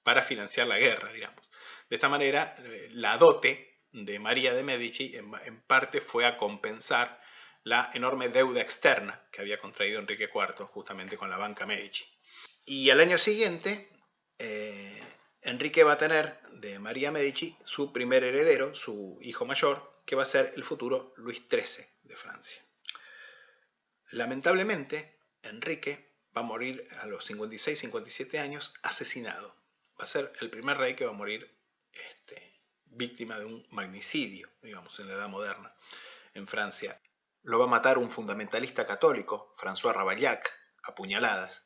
para financiar la guerra, digamos. De esta manera, la dote de María de Medici en parte fue a compensar la enorme deuda externa que había contraído Enrique IV justamente con la banca Medici. Y al año siguiente, Enrique va a tener de María Medici su primer heredero, su hijo mayor, que va a ser el futuro Luis XIII de Francia. Lamentablemente, Enrique va a morir a los 56-57 años asesinado. Va a ser el primer rey que va a morir víctima de un magnicidio, digamos, en la Edad Moderna, en Francia. Lo va a matar un fundamentalista católico, François Ravaillac, a puñaladas.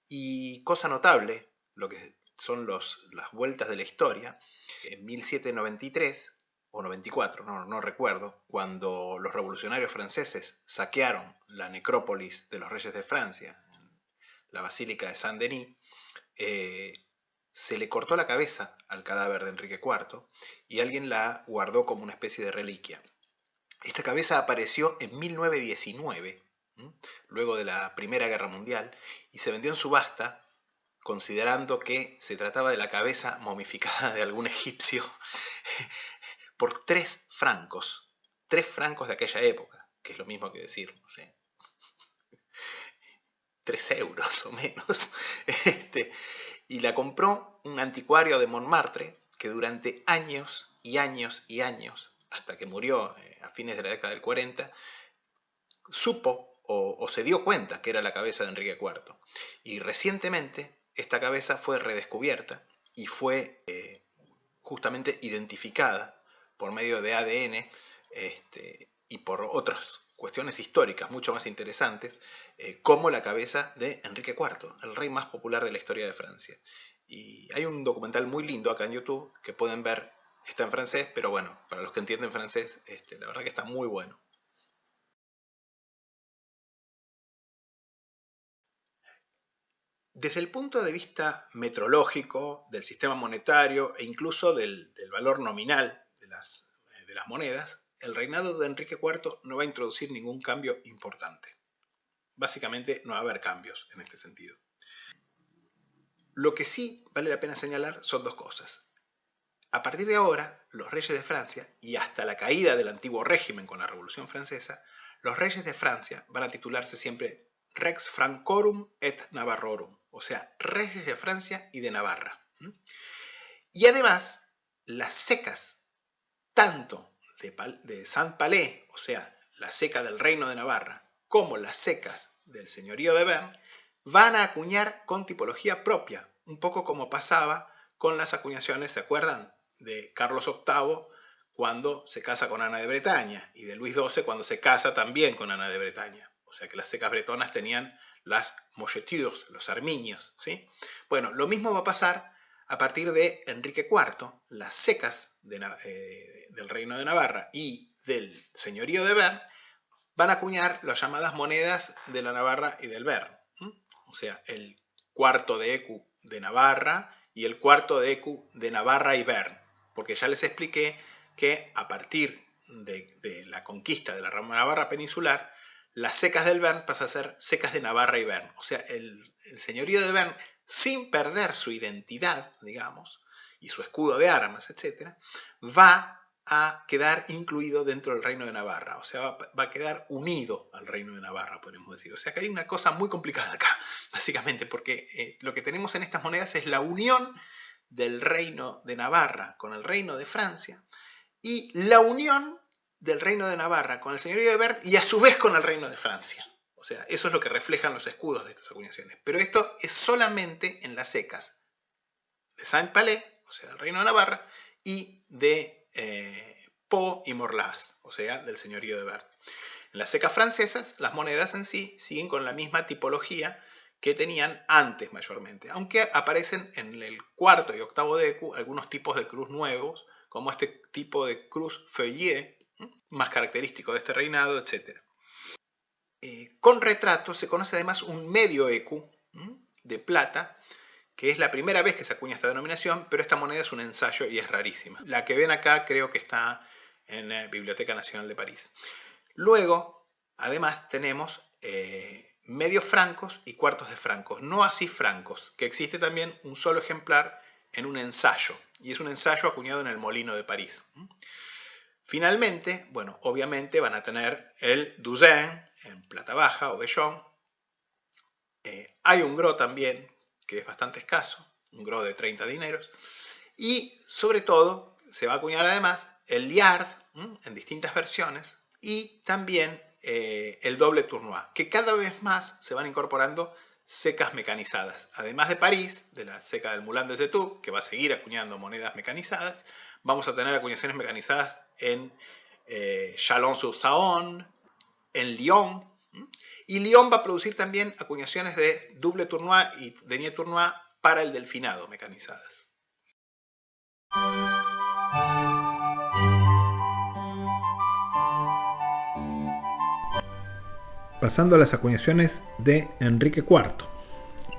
Y cosa notable, lo que son las vueltas de la historia, en 1793 o 94, no recuerdo, cuando los revolucionarios franceses saquearon la necrópolis de los reyes de Francia, la Basílica de Saint-Denis, se le cortó la cabeza al cadáver de Enrique IV y alguien la guardó como una especie de reliquia. Esta cabeza apareció en 1919, luego de la Primera Guerra Mundial, y se vendió en subasta, considerando que se trataba de la cabeza momificada de algún egipcio, por 3 francos. 3 francos de aquella época, que es lo mismo que decir, no sé, 3 euros o menos. Y la compró un anticuario de Montmartre que durante años y años y años, hasta que murió a fines de la década del 40, supo o se dio cuenta que era la cabeza de Enrique IV. Y recientemente esta cabeza fue redescubierta y fue justamente identificada por medio de ADN y por otras cuestiones históricas mucho más interesantes, como la cabeza de Enrique IV, el rey más popular de la historia de Francia. Y hay un documental muy lindo acá en YouTube que pueden ver, está en francés, pero bueno, para los que entienden francés, la verdad que está muy bueno. Desde el punto de vista metrológico, del sistema monetario e incluso del valor nominal de las monedas, el reinado de Enrique IV no va a introducir ningún cambio importante. Básicamente no va a haber cambios en este sentido. Lo que sí vale la pena señalar son 2 cosas. A partir de ahora, los reyes de Francia, y hasta la caída del antiguo régimen con la Revolución Francesa, los reyes de Francia van a titularse siempre Rex Francorum et Navarrorum, o sea, reyes de Francia y de Navarra. Y además, las secas, tanto de Saint-Palais, o sea, la ceca del Reino de Navarra, como las secas del señorío de Bern, van a acuñar con tipología propia, un poco como pasaba con las acuñaciones, ¿se acuerdan? De Carlos VIII cuando se casa con Ana de Bretaña y de Luis XII cuando se casa también con Ana de Bretaña. O sea que las secas bretonas tenían las mojetures, los armiños, ¿sí? Bueno, lo mismo va a pasar a partir de Enrique IV. Las secas del Reino de Navarra y del señorío de Bern van a acuñar las llamadas monedas de la Navarra y del Bern. O sea, el cuarto de ecu de Navarra y el cuarto de ecu de Navarra y Bern. Porque ya les expliqué que a partir de la conquista de la Navarra peninsular, las secas del Bearn pasan a ser secas de Navarra y Bearn. O sea, el señorío de Bearn, sin perder su identidad, digamos, y su escudo de armas, etc., va a quedar incluido dentro del reino de Navarra. O sea, va a quedar unido al reino de Navarra, podemos decir. O sea, que hay una cosa muy complicada acá, básicamente, porque lo que tenemos en estas monedas es la unión del reino de Navarra con el reino de Francia y la unión del reino de Navarra con el señorío de Bearn y a su vez con el reino de Francia. O sea, eso es lo que reflejan los escudos de estas acuñaciones. Pero esto es solamente en las secas de Saint-Palais, o sea, del reino de Navarra, y de Pau y Morlas, o sea, del señorío de Bearn. En las secas francesas, las monedas en sí siguen con la misma tipología que tenían antes mayormente, aunque aparecen en el cuarto y octavo de ECU algunos tipos de cruz nuevos, como este tipo de cruz feuillet, más característico de este reinado, etc. Con retrato se conoce además un medio ECU de plata, que es la primera vez que se acuña esta denominación, pero esta moneda es un ensayo y es rarísima. La que ven acá creo que está en la Biblioteca Nacional de París. Luego, además, tenemos medios francos y cuartos de francos, no así francos, que existe también un solo ejemplar en un ensayo, y es un ensayo acuñado en el Molino de París. Finalmente, bueno, obviamente van a tener el douzaine en plata baja o vellón. Hay un gros también, que es bastante escaso, un gros de 30 dineros, y sobre todo se va a acuñar además el liard en distintas versiones y también el doble tournois, que cada vez más se van incorporando secas mecanizadas. Además de París, de la seca del Moulin de Zetoux, que va a seguir acuñando monedas mecanizadas, vamos a tener acuñaciones mecanizadas en Chalon-sur-Saône, en Lyon, y Lyon va a producir también acuñaciones de double tournois y denier tournois para el delfinado mecanizadas. Pasando a las acuñaciones de Enrique IV.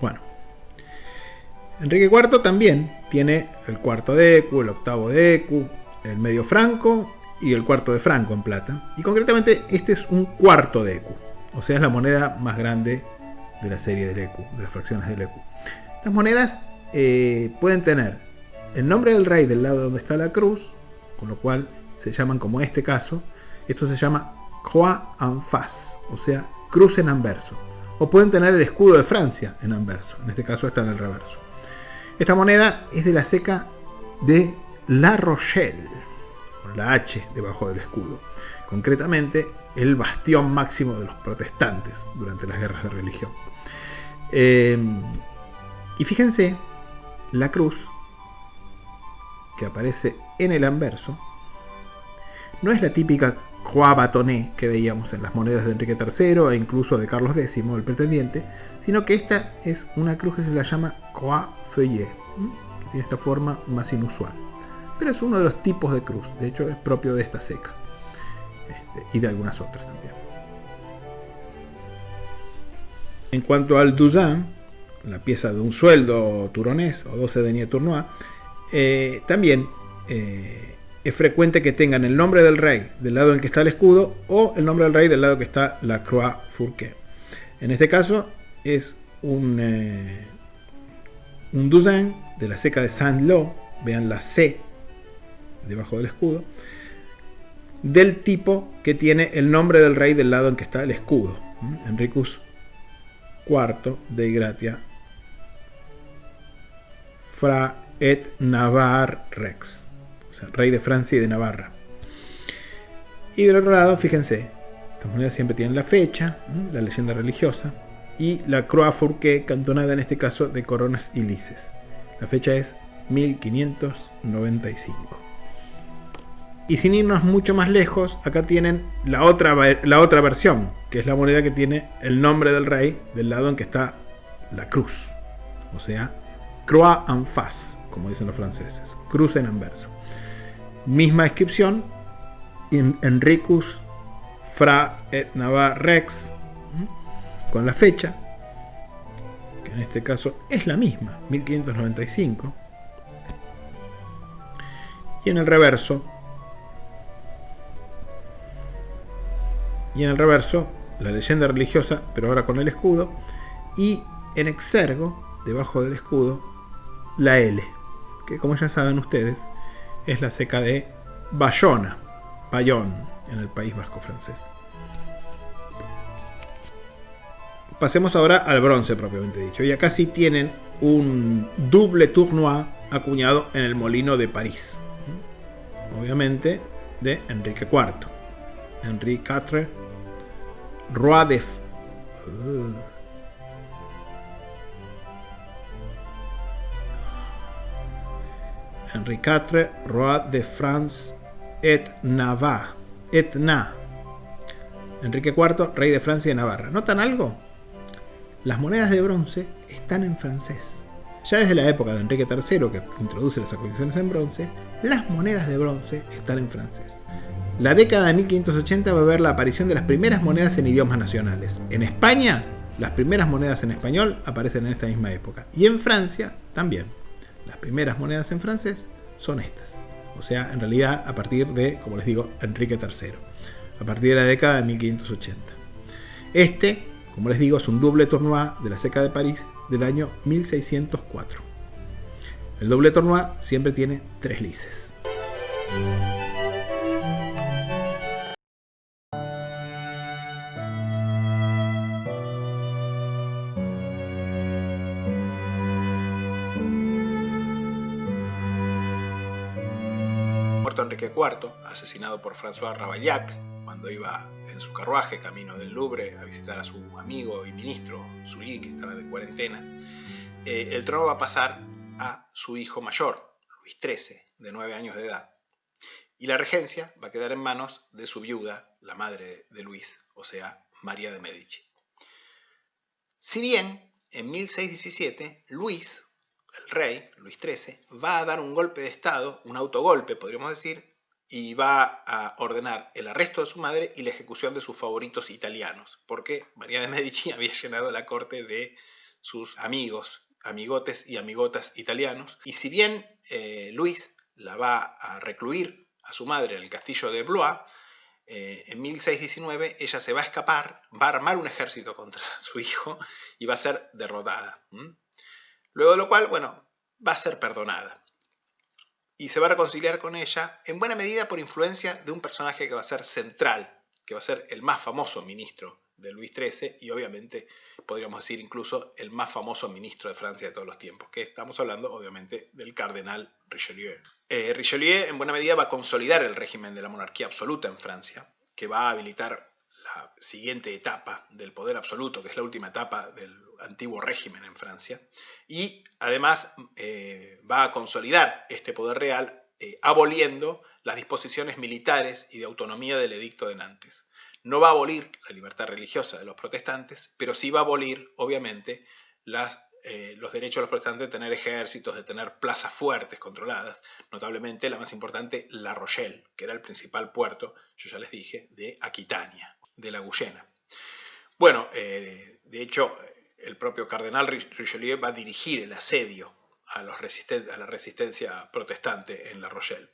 Bueno, Enrique IV también tiene el cuarto de ECU, el octavo de ECU, el medio franco y el cuarto de franco en plata. Y concretamente este es un cuarto de ECU, o sea, es la moneda más grande de la serie del ECU, de las fracciones del ECU. Estas monedas pueden tener el nombre del rey del lado donde está la cruz, con lo cual se llaman, como en este caso, esto se llama croix en face, o sea, cruz en anverso. O pueden tener el escudo de Francia en anverso, en este caso está en el reverso. Esta moneda es de la seca de La Rochelle, con la H debajo del escudo. Concretamente, el bastión máximo de los protestantes durante las guerras de religión. Y fíjense, la cruz que aparece en el anverso no es la típica croix bâtonnée que veíamos en las monedas de Enrique III e incluso de Carlos X, el pretendiente, sino que esta es una cruz que se la llama croix feuillet, que tiene esta forma más inusual. Pero es uno de los tipos de cruz, de hecho es propio de esta seca, y de algunas otras también. En cuanto al douzaine, la pieza de un sueldo turonés o 12 deniers tournois, también es frecuente que tengan el nombre del rey del lado en que está el escudo o el nombre del rey del lado que está la croix fourquée. En este caso es un douzaine de la seca de Saint-Lô, vean la C debajo del escudo, del tipo que tiene el nombre del rey del lado en que está el escudo, Enricus IV de Gratia Fra et Navarre Rex, o sea, rey de Francia y de Navarra. Y del otro lado, fíjense, estas monedas siempre tienen la fecha, la leyenda religiosa, y la croix fourquée cantonada en este caso de coronas y lices. La fecha es 1595. Y sin irnos mucho más lejos, acá tienen la otra versión, que es la moneda que tiene el nombre del rey del lado en que está la cruz, o sea, croix en face, como dicen los franceses, cruz en anverso. Misma inscripción, Enricus Fra et Navarre Rex, con la fecha, que en este caso es la misma, 1595. Y en el reverso la leyenda religiosa, pero ahora con el escudo, y en exergo, debajo del escudo, la L, que como ya saben ustedes, es la ceca de Bayona, Bayonne, en el País Vasco francés. Pasemos ahora al bronce propiamente dicho, y acá sí tienen un double tournoi acuñado en el molino de París, obviamente de Enrique IV, Henri IV, Roi de Henri IV, Roi de France et Navarre, Enrique IV, rey de Francia y Navarra. ¿Notan algo? Las monedas de bronce están en francés. Ya desde la época de Enrique III, que introduce las acuñaciones en bronce, las monedas de bronce están en francés. La década de 1580 va a ver la aparición de las primeras monedas en idiomas nacionales. En España, las primeras monedas en español aparecen en esta misma época. Y en Francia también. Las primeras monedas en francés son estas. O sea, en realidad a partir de, como les digo, Enrique III. A partir de la década de 1580. Este, como les digo, es un double tournoi de la ceca de París del año 1604. El doble tournoi siempre tiene 3 lices. Muerto Enrique IV, asesinado por François Ravaillac, cuando iba en su carruaje camino del Louvre a visitar a su amigo y ministro Sully, que estaba de cuarentena, el trono va a pasar a su hijo mayor, Luis XIII, de 9 años de edad. Y la regencia va a quedar en manos de su viuda, la madre de Luis, o sea, María de Medici. Si bien en 1617 Luis, el rey, Luis XIII, va a dar un golpe de estado, un autogolpe podríamos decir, y va a ordenar el arresto de su madre y la ejecución de sus favoritos italianos, porque María de Medici había llenado la corte de sus amigos, amigotes y amigotas italianos, y si bien Luis la va a recluir a su madre en el castillo de Blois, en 1619 ella se va a escapar, va a armar un ejército contra su hijo y va a ser derrotada. Luego de lo cual, bueno, va a ser perdonada. Y se va a reconciliar con ella, en buena medida por influencia de un personaje que va a ser central, que va a ser el más famoso ministro de Luis XIII y obviamente podríamos decir incluso el más famoso ministro de Francia de todos los tiempos, que estamos hablando obviamente del cardenal Richelieu. Richelieu en buena medida va a consolidar el régimen de la monarquía absoluta en Francia, que va a habilitar la siguiente etapa del poder absoluto, que es la última etapa del antiguo régimen en Francia, y además va a consolidar este poder real aboliendo las disposiciones militares y de autonomía del Edicto de Nantes. No va a abolir la libertad religiosa de los protestantes, pero sí va a abolir, obviamente, los derechos de los protestantes de tener ejércitos, de tener plazas fuertes controladas, notablemente la más importante, La Rochelle, que era el principal puerto, yo ya les dije, de Aquitania, de la Guyena. Bueno, de hecho, el propio cardenal Richelieu va a dirigir el asedio a la resistencia protestante en La Rochelle.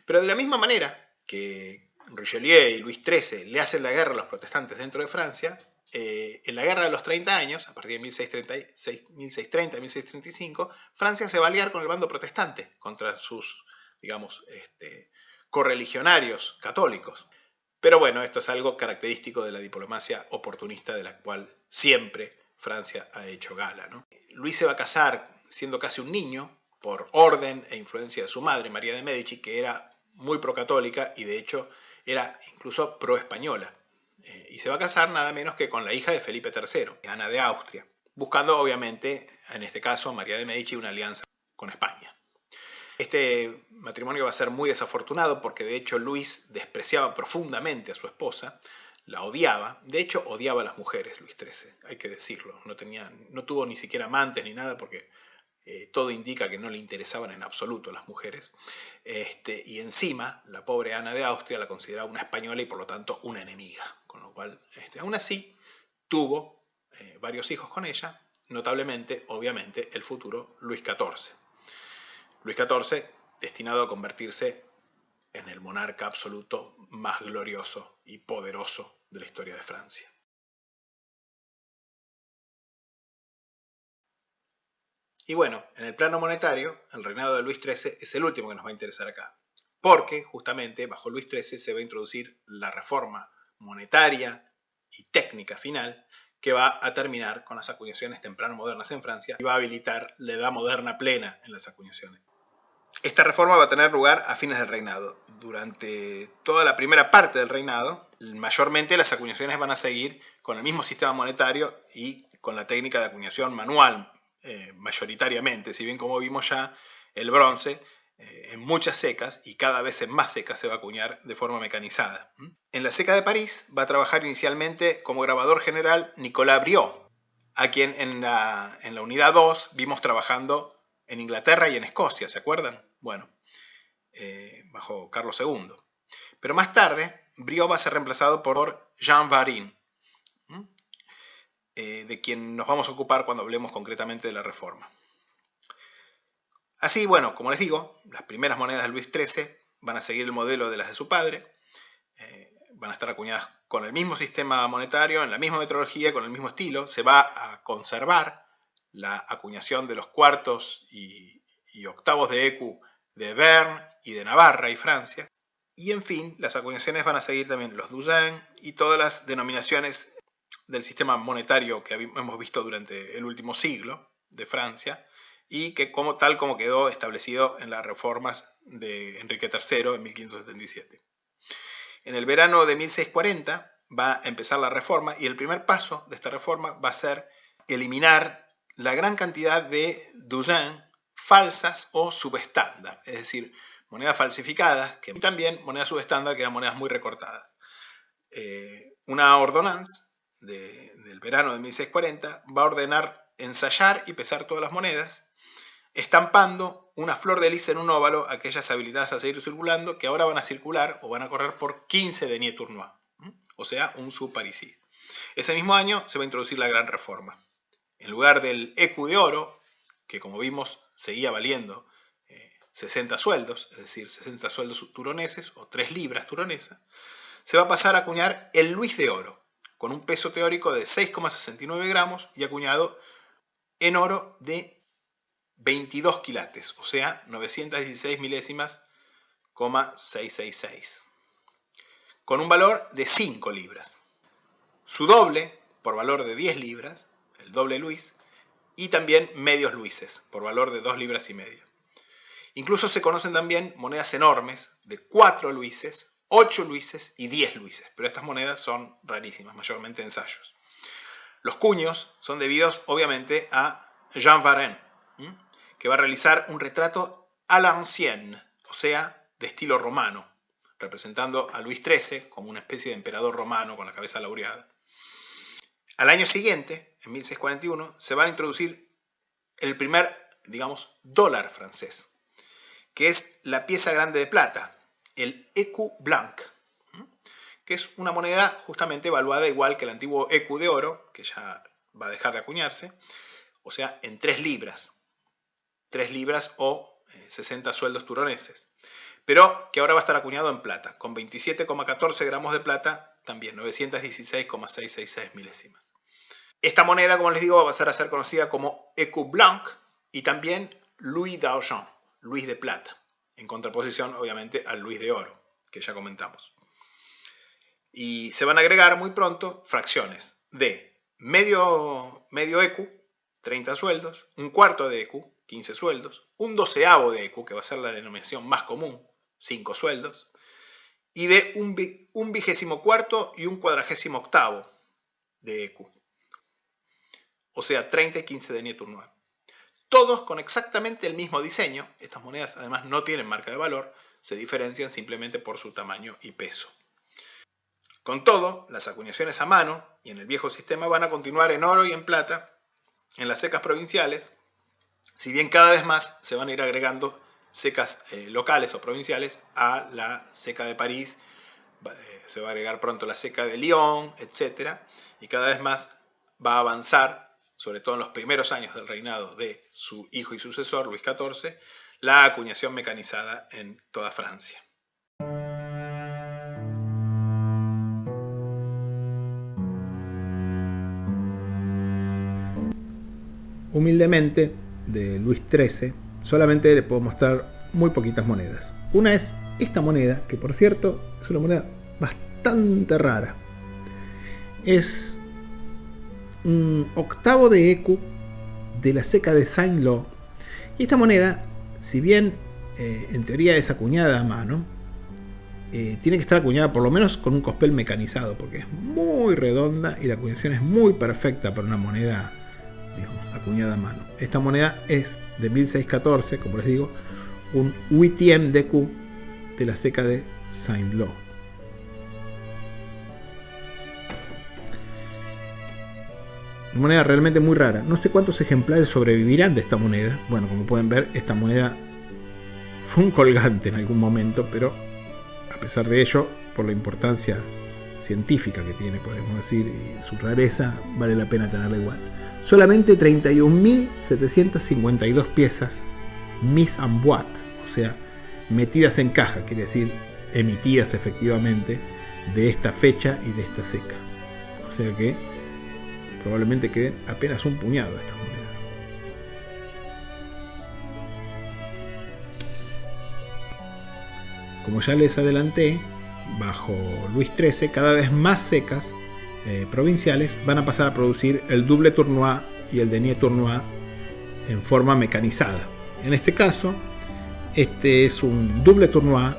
Pero de la misma manera que Richelieu y Luis XIII le hacen la guerra a los protestantes dentro de Francia, en la guerra de los 30 años, a partir de 1630-1635, Francia se va a aliar con el bando protestante contra sus, digamos, correligionarios católicos. Pero bueno, esto es algo característico de la diplomacia oportunista de la cual siempre Francia ha hecho gala, ¿no? Luis se va a casar siendo casi un niño por orden e influencia de su madre, María de Medici, que era muy procatólica y de hecho era incluso pro-española. Y se va a casar nada menos que con la hija de Felipe III, Ana de Austria, buscando obviamente, en este caso, María de Medici, una alianza con España. Este matrimonio va a ser muy desafortunado porque de hecho Luis despreciaba profundamente a su esposa, la odiaba, de hecho odiaba a las mujeres Luis XIII, hay que decirlo, no tuvo ni siquiera amantes ni nada porque todo indica que no le interesaban en absoluto las mujeres, y encima la pobre Ana de Austria la consideraba una española y por lo tanto una enemiga, con lo cual aún así tuvo varios hijos con ella, notablemente, obviamente, el futuro Luis XIV. Luis XIV destinado a convertirse en el monarca absoluto más glorioso y poderoso de la historia de Francia. Y bueno, en el plano monetario, el reinado de Luis XIII es el último que nos va a interesar acá, porque justamente bajo Luis XIII se va a introducir la reforma monetaria y técnica final que va a terminar con las acuñaciones temprano modernas en Francia y va a habilitar la edad moderna plena en las acuñaciones. Esta reforma va a tener lugar a fines del reinado. Durante toda la primera parte del reinado, mayormente las acuñaciones van a seguir con el mismo sistema monetario y con la técnica de acuñación manual, mayoritariamente, si bien como vimos ya el bronce en muchas secas y cada vez en más secas se va a acuñar de forma mecanizada. En la seca de París va a trabajar inicialmente como grabador general Nicolas Briot, a quien en la unidad 2 vimos trabajando en Inglaterra y en Escocia, ¿se acuerdan? Bueno, bajo Carlos II. Pero más tarde, Briot va a ser reemplazado por Jean Varin, de quien nos vamos a ocupar cuando hablemos concretamente de la reforma. Así, bueno, como les digo, las primeras monedas de Luis XIII van a seguir el modelo de las de su padre, van a estar acuñadas con el mismo sistema monetario, en la misma metodología, con el mismo estilo. Se va a conservar la acuñación de los cuartos y octavos de écu de Bern y de Navarra y Francia. Y en fin, las acuñaciones van a seguir también los douzaines y todas las denominaciones del sistema monetario que hemos visto durante el último siglo de Francia y que tal como quedó establecido en las reformas de Enrique III en 1577. En el verano de 1640 va a empezar la reforma y el primer paso de esta reforma va a ser eliminar la gran cantidad de douzaines falsas o subestándar, es decir, monedas falsificadas, y también monedas subestándar, que eran monedas muy recortadas. Una ordonnance del verano de 1640 va a ordenar ensayar y pesar todas las monedas, estampando una flor de lis en un óvalo, aquellas habilitadas a seguir circulando, que ahora van a circular o van a correr por 15 deniers tournois, o sea, un sous-parisis. Ese mismo año se va a introducir la gran reforma. En lugar del écu de oro, que como vimos seguía valiendo 60 sueldos, es decir, 60 sueldos turoneses o 3 libras turonesas, se va a pasar a acuñar el Luis de oro, con un peso teórico de 6,69 gramos y acuñado en oro de 22 quilates, o sea, 916 milésimas, 666, con un valor de 5 libras. Su doble, por valor de 10 libras, el doble Luis, y también medios luises, por valor de 2 libras y media. Incluso se conocen también monedas enormes de 4 luises, 8 luises y 10 luises, pero estas monedas son rarísimas, mayormente ensayos. Los cuños son debidos, obviamente, a Jean Varin, que va a realizar un retrato à l'ancienne, o sea, de estilo romano, representando a Luis XIII como una especie de emperador romano con la cabeza laureada. Al año siguiente, en 1641, se va a introducir el primer, dólar francés, que es la pieza grande de plata, el écu blanc, que es una moneda justamente evaluada igual que el antiguo écu de oro, que ya va a dejar de acuñarse, o sea, en 3 libras. 3 libras o 60 sueldos turoneses, pero que ahora va a estar acuñado en plata, con 27,14 gramos de plata, también 916,666 milésimas. Esta moneda, como les digo, va a pasar a ser conocida como écu blanc y también Louis d'argent, Luis de plata, en contraposición obviamente al Luis de oro, que ya comentamos. Y se van a agregar muy pronto fracciones de medio écu, 30 sueldos, un cuarto de écu, 15 sueldos, un doceavo de écu, que va a ser la denominación más común, 5 sueldos, y de un 24º y un 48º de écu, o sea, 30 y 15 deniers tournois. Todos con exactamente el mismo diseño. Estas monedas además no tienen marca de valor, se diferencian simplemente por su tamaño y peso. Con todo, las acuñaciones a mano y en el viejo sistema van a continuar en oro y en plata, en las secas provinciales, si bien cada vez más se van a ir agregando secas locales o provinciales a la seca de París, se va a agregar pronto la seca de Lyon, etc. Y cada vez más va a avanzar, sobre todo en los primeros años del reinado de su hijo y sucesor, Luis XIV, la acuñación mecanizada en toda Francia. Humildemente, de Luis XIII, solamente le puedo mostrar muy poquitas monedas. Una es esta moneda, que por cierto es una moneda bastante rara. Es un octavo de écu de la ceca de Saint-Lô. Y esta moneda, si bien en teoría es acuñada a mano, tiene que estar acuñada por lo menos con un cospel mecanizado, porque es muy redonda y la acuñación es muy perfecta para una moneda, digamos, acuñada a mano. Esta moneda es de 1614, como les digo, un 8e d'écu de la ceca de Saint-Lô. Una moneda realmente muy rara. No sé cuántos ejemplares sobrevivirán de esta moneda. Bueno, como pueden ver, esta moneda fue un colgante en algún momento, pero a pesar de ello, por la importancia científica que tiene, podemos decir, y su rareza, vale la pena tenerla igual. Solamente 31.752 piezas mise en boîte, o sea, metidas en caja, quiere decir emitidas efectivamente de esta fecha y de esta ceca. O sea que probablemente queden apenas un puñado de estas monedas. Como ya les adelanté, bajo Luis XIII, cada vez más secas provinciales van a pasar a producir el double tournois y el denier tournois en forma mecanizada. En este caso, este es un double tournois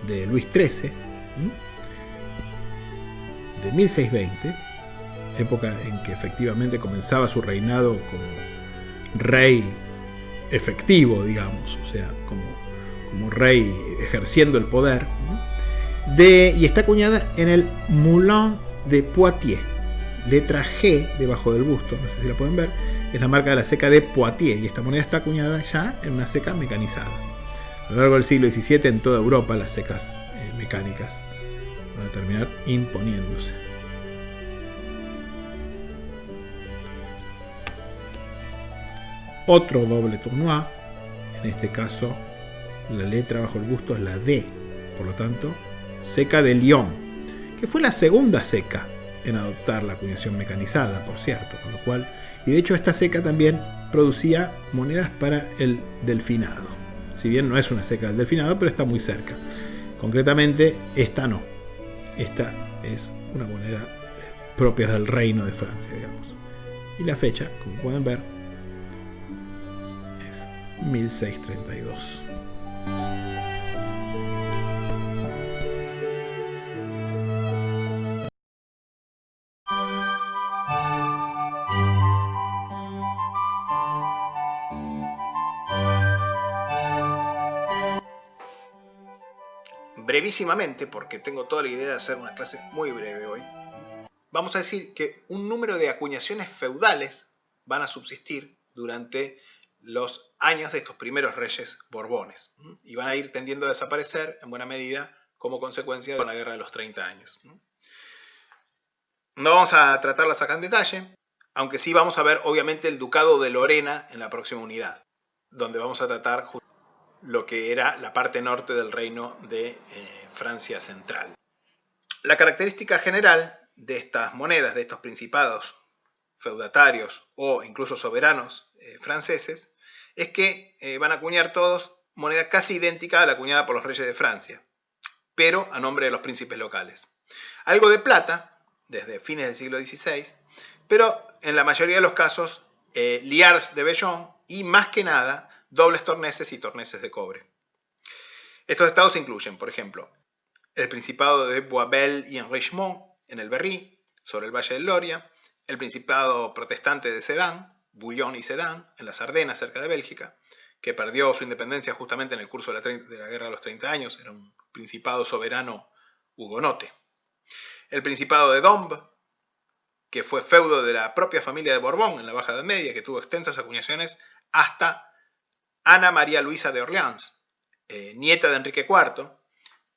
de Luis XIII, de 1620, época en que efectivamente comenzaba su reinado como rey efectivo, digamos, o sea, como rey ejerciendo el poder, y está acuñada en el Moulin de Poitiers, letra G debajo del busto, no sé si la pueden ver, es la marca de la ceca de Poitiers, y esta moneda está acuñada ya en una ceca mecanizada. A lo largo del siglo XVII en toda Europa las cecas mecánicas van a terminar imponiéndose. Otro doble tournois, en este caso la letra bajo el busto es la D, por lo tanto ceca de Lyon, que fue la segunda ceca en adoptar la acuñación mecanizada, por cierto, con lo cual, y de hecho esta ceca también producía monedas para el delfinado, si bien no es una ceca del delfinado, pero está muy cerca. Concretamente esta no, esta es una moneda propia del reino de Francia, digamos, y la fecha, como pueden ver, es 1632. Brevísimamente, porque tengo toda la idea de hacer una clase muy breve hoy, vamos a decir que un número de acuñaciones feudales van a subsistir durante los años de estos primeros reyes borbones y van a ir tendiendo a desaparecer en buena medida como consecuencia de la Guerra de los 30 años. No vamos a tratarlas acá en detalle, aunque sí vamos a ver obviamente el Ducado de Lorena en la próxima unidad, donde vamos a tratar lo que era la parte norte del reino de Francia central. La característica general de estas monedas, de estos principados feudatarios o incluso soberanos franceses, es que van a acuñar todos moneda casi idéntica a la acuñada por los reyes de Francia, pero a nombre de los príncipes locales. Algo de plata, desde fines del siglo XVI, pero en la mayoría de los casos liards de vellón y más que nada dobles torneses y torneses de cobre. Estos estados incluyen, por ejemplo, el Principado de Boisbel y Enrichemont en el Berry, sobre el Valle del Loria, el Principado protestante de Sedan, Bouillon y Sedan, en las Ardenas, cerca de Bélgica, que perdió su independencia justamente en el curso de la Guerra de los 30 años, era un principado soberano hugonote. El Principado de Dombes, que fue feudo de la propia familia de Borbón en la Baja Edad Media, que tuvo extensas acuñaciones hasta Ana María Luisa de Orleans, nieta de Enrique IV,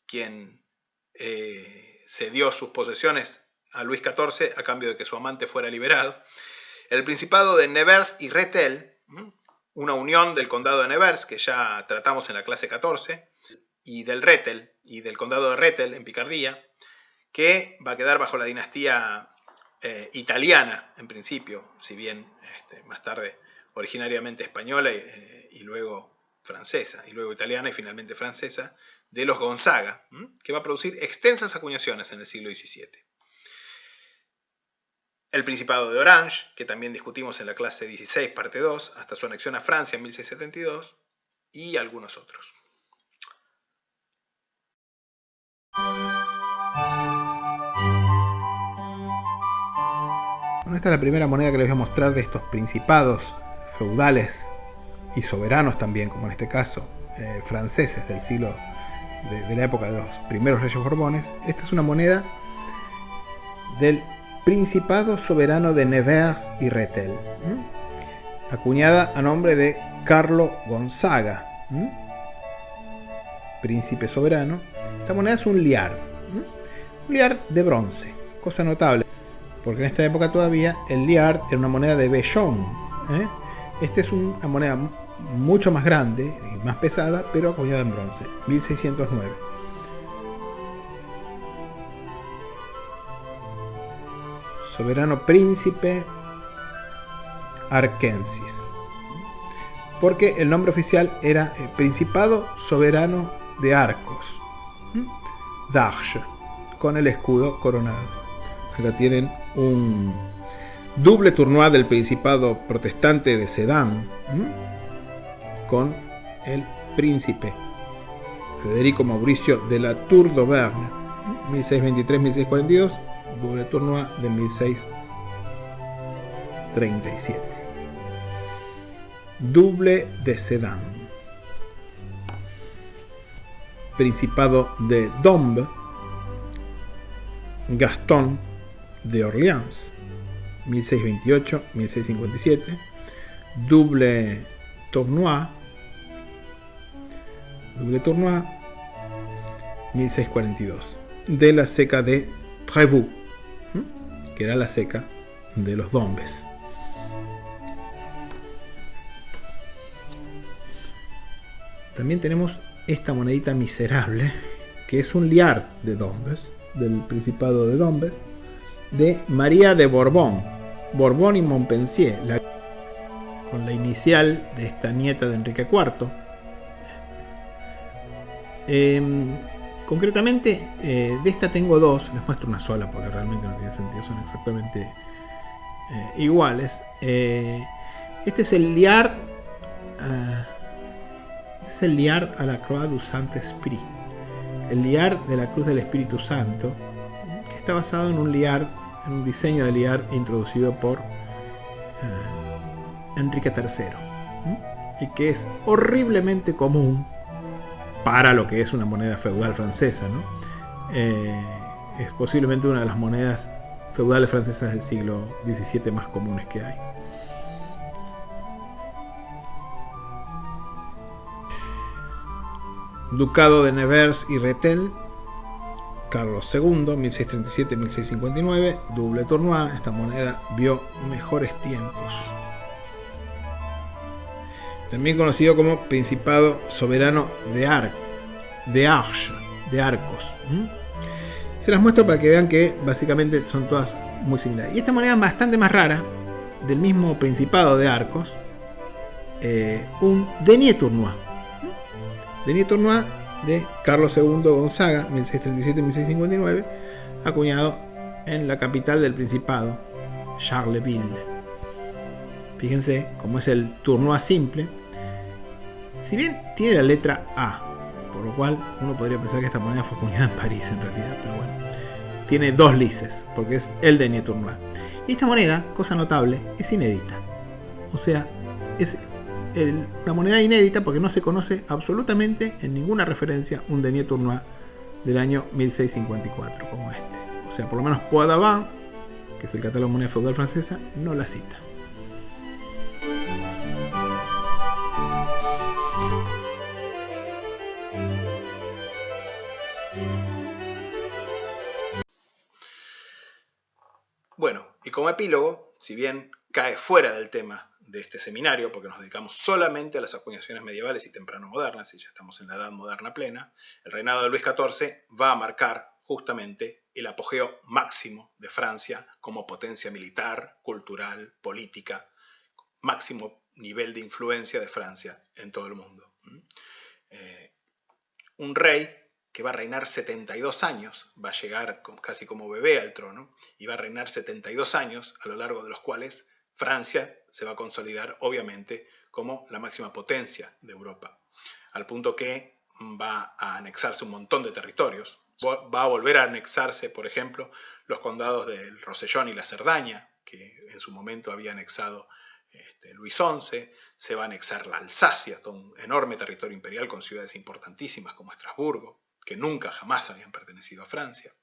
quien cedió sus posesiones a Luis XIV a cambio de que su amante fuera liberado. El Principado de Nevers y Rethel, una unión del condado de Nevers, que ya tratamos en la clase 14, y del Rethel, y del condado de Rethel en Picardía, que va a quedar bajo la dinastía italiana en principio, si bien más tarde originariamente española y luego francesa, y luego italiana y finalmente francesa, de los Gonzaga, que va a producir extensas acuñaciones en el siglo XVII. El Principado de Orange, que también discutimos en la clase 16, parte 2, hasta su anexión a Francia en 1672, y algunos otros. Bueno, esta es la primera moneda que les voy a mostrar de estos principados feudales y soberanos también, como en este caso, franceses del siglo de la época de los primeros reyes Borbones. Esta es una moneda del Principado soberano de Nevers y Rethel, acuñada a nombre de Carlo Gonzaga, príncipe soberano. Esta moneda es un liard de bronce, cosa notable, porque en esta época todavía el liard era una moneda de vellón. Esta es una moneda mucho más grande y más pesada, pero acuñada en bronce, 1609. Soberano príncipe arkensis, porque el nombre oficial era Principado soberano de Arcos, d'Arche, con el escudo coronado. Acá tienen un double tournoi del Principado protestante de Sedan, con el príncipe Federico Mauricio de la Tour d'Auvergne, 1623-1642, double tournoi de 1637. Double de Sedan. Principado de Dombes, Gastón de Orleans, 1628-1657, double tournoi 1642, de la ceca de Trévoux, que era la ceca de los Dombes. También tenemos esta monedita miserable, que es un liard de Dombes, del Principado de Dombes, de María de Borbón y Montpensier, con la inicial de esta nieta de Enrique IV. Concretamente, de esta tengo dos, les muestro una sola porque realmente no tiene sentido, son exactamente iguales. Este es el liard, a la Croix du Saint-Esprit, el liard de la Cruz del Espíritu Santo, que está basado en un diseño de liard introducido por Enrique III, y que es horriblemente común para lo que es una moneda feudal francesa, ¿no? Es posiblemente una de las monedas feudales francesas del siglo XVII más comunes que hay. Ducado de Nevers y Rethel, Carlos II, 1637-1659, double tournoi. Esta moneda vio mejores tiempos. También conocido como Principado soberano de Arches, de Arcos. Se las muestro para que vean que básicamente son todas muy similares. Y esta moneda es bastante más rara, del mismo Principado de Arcos, un denier tournoi. Denier tournoi de Carlos II Gonzaga, 1637-1659, acuñado en la capital del Principado, Charleville. Fíjense cómo es el tournoi simple. Si bien tiene la letra A, por lo cual uno podría pensar que esta moneda fue acuñada en París en realidad, pero bueno, tiene dos lices, porque es el denier tournoi. Y esta moneda, cosa notable, es inédita. O sea, es la moneda inédita porque no se conoce absolutamente en ninguna referencia un denier tournoi del año 1654 como este. O sea, por lo menos Poix d'Avant, que es el catálogo de moneda feudal francesa, no la cita. Bueno, y como epílogo, si bien cae fuera del tema de este seminario, porque nos dedicamos solamente a las acuñaciones medievales y temprano-modernas, y ya estamos en la Edad Moderna plena, el reinado de Luis XIV va a marcar justamente el apogeo máximo de Francia como potencia militar, cultural, política, máximo nivel de influencia de Francia en todo el mundo. Un rey que va a reinar 72 años, va a llegar casi como bebé al trono, y va a reinar 72 años, a lo largo de los cuales Francia se va a consolidar, obviamente, como la máxima potencia de Europa, al punto que va a anexarse un montón de territorios. Va a volver a anexarse, por ejemplo, los condados del Rosellón y la Cerdaña, que en su momento había anexado Luis XI. Se va a anexar la Alsacia, todo un enorme territorio imperial con ciudades importantísimas como Estrasburgo, que nunca jamás habían pertenecido a Francia.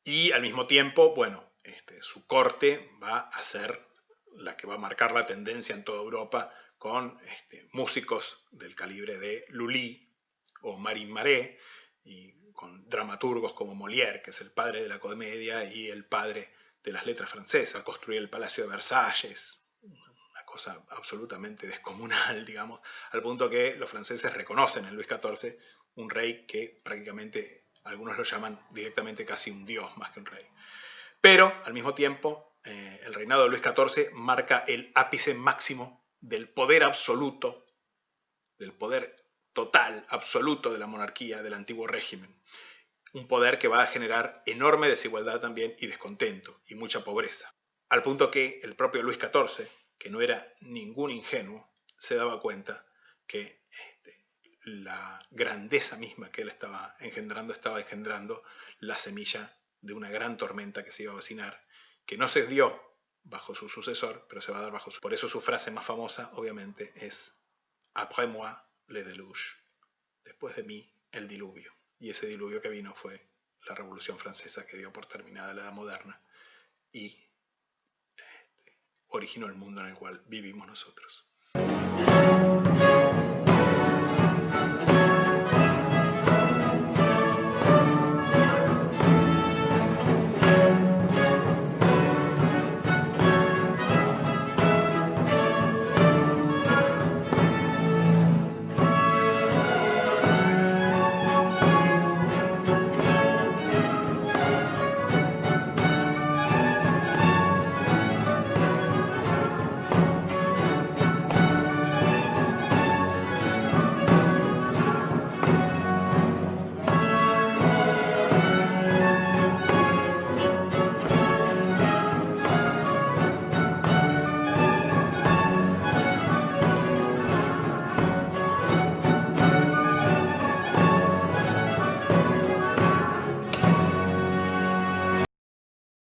Y al mismo tiempo, bueno, su corte va a ser la que va a marcar la tendencia en toda Europa, con músicos del calibre de Lully o Marin Maré, y con dramaturgos como Molière, que es el padre de la comedia y el padre de las letras francesas. Construir el Palacio de Versalles, una cosa absolutamente descomunal, digamos, al punto que los franceses reconocen en Luis XIV un rey que prácticamente algunos lo llaman directamente casi un dios más que un rey. Pero al mismo tiempo el reinado de Luis XIV marca el ápice máximo del poder absoluto, del poder total, absoluto de la monarquía, del antiguo régimen. Un poder que va a generar enorme desigualdad también y descontento y mucha pobreza. Al punto que el propio Luis XIV, que no era ningún ingenuo, se daba cuenta que la grandeza misma que él estaba engendrando la semilla de una gran tormenta que se iba a avecinar, que no se dio bajo su sucesor, pero se va a dar bajo su... Por eso su frase más famosa, obviamente, es «Après moi, le déluge», después de mí, el diluvio. Y ese diluvio que vino fue la Revolución Francesa, que dio por terminada la Edad Moderna y originó el mundo en el cual vivimos nosotros.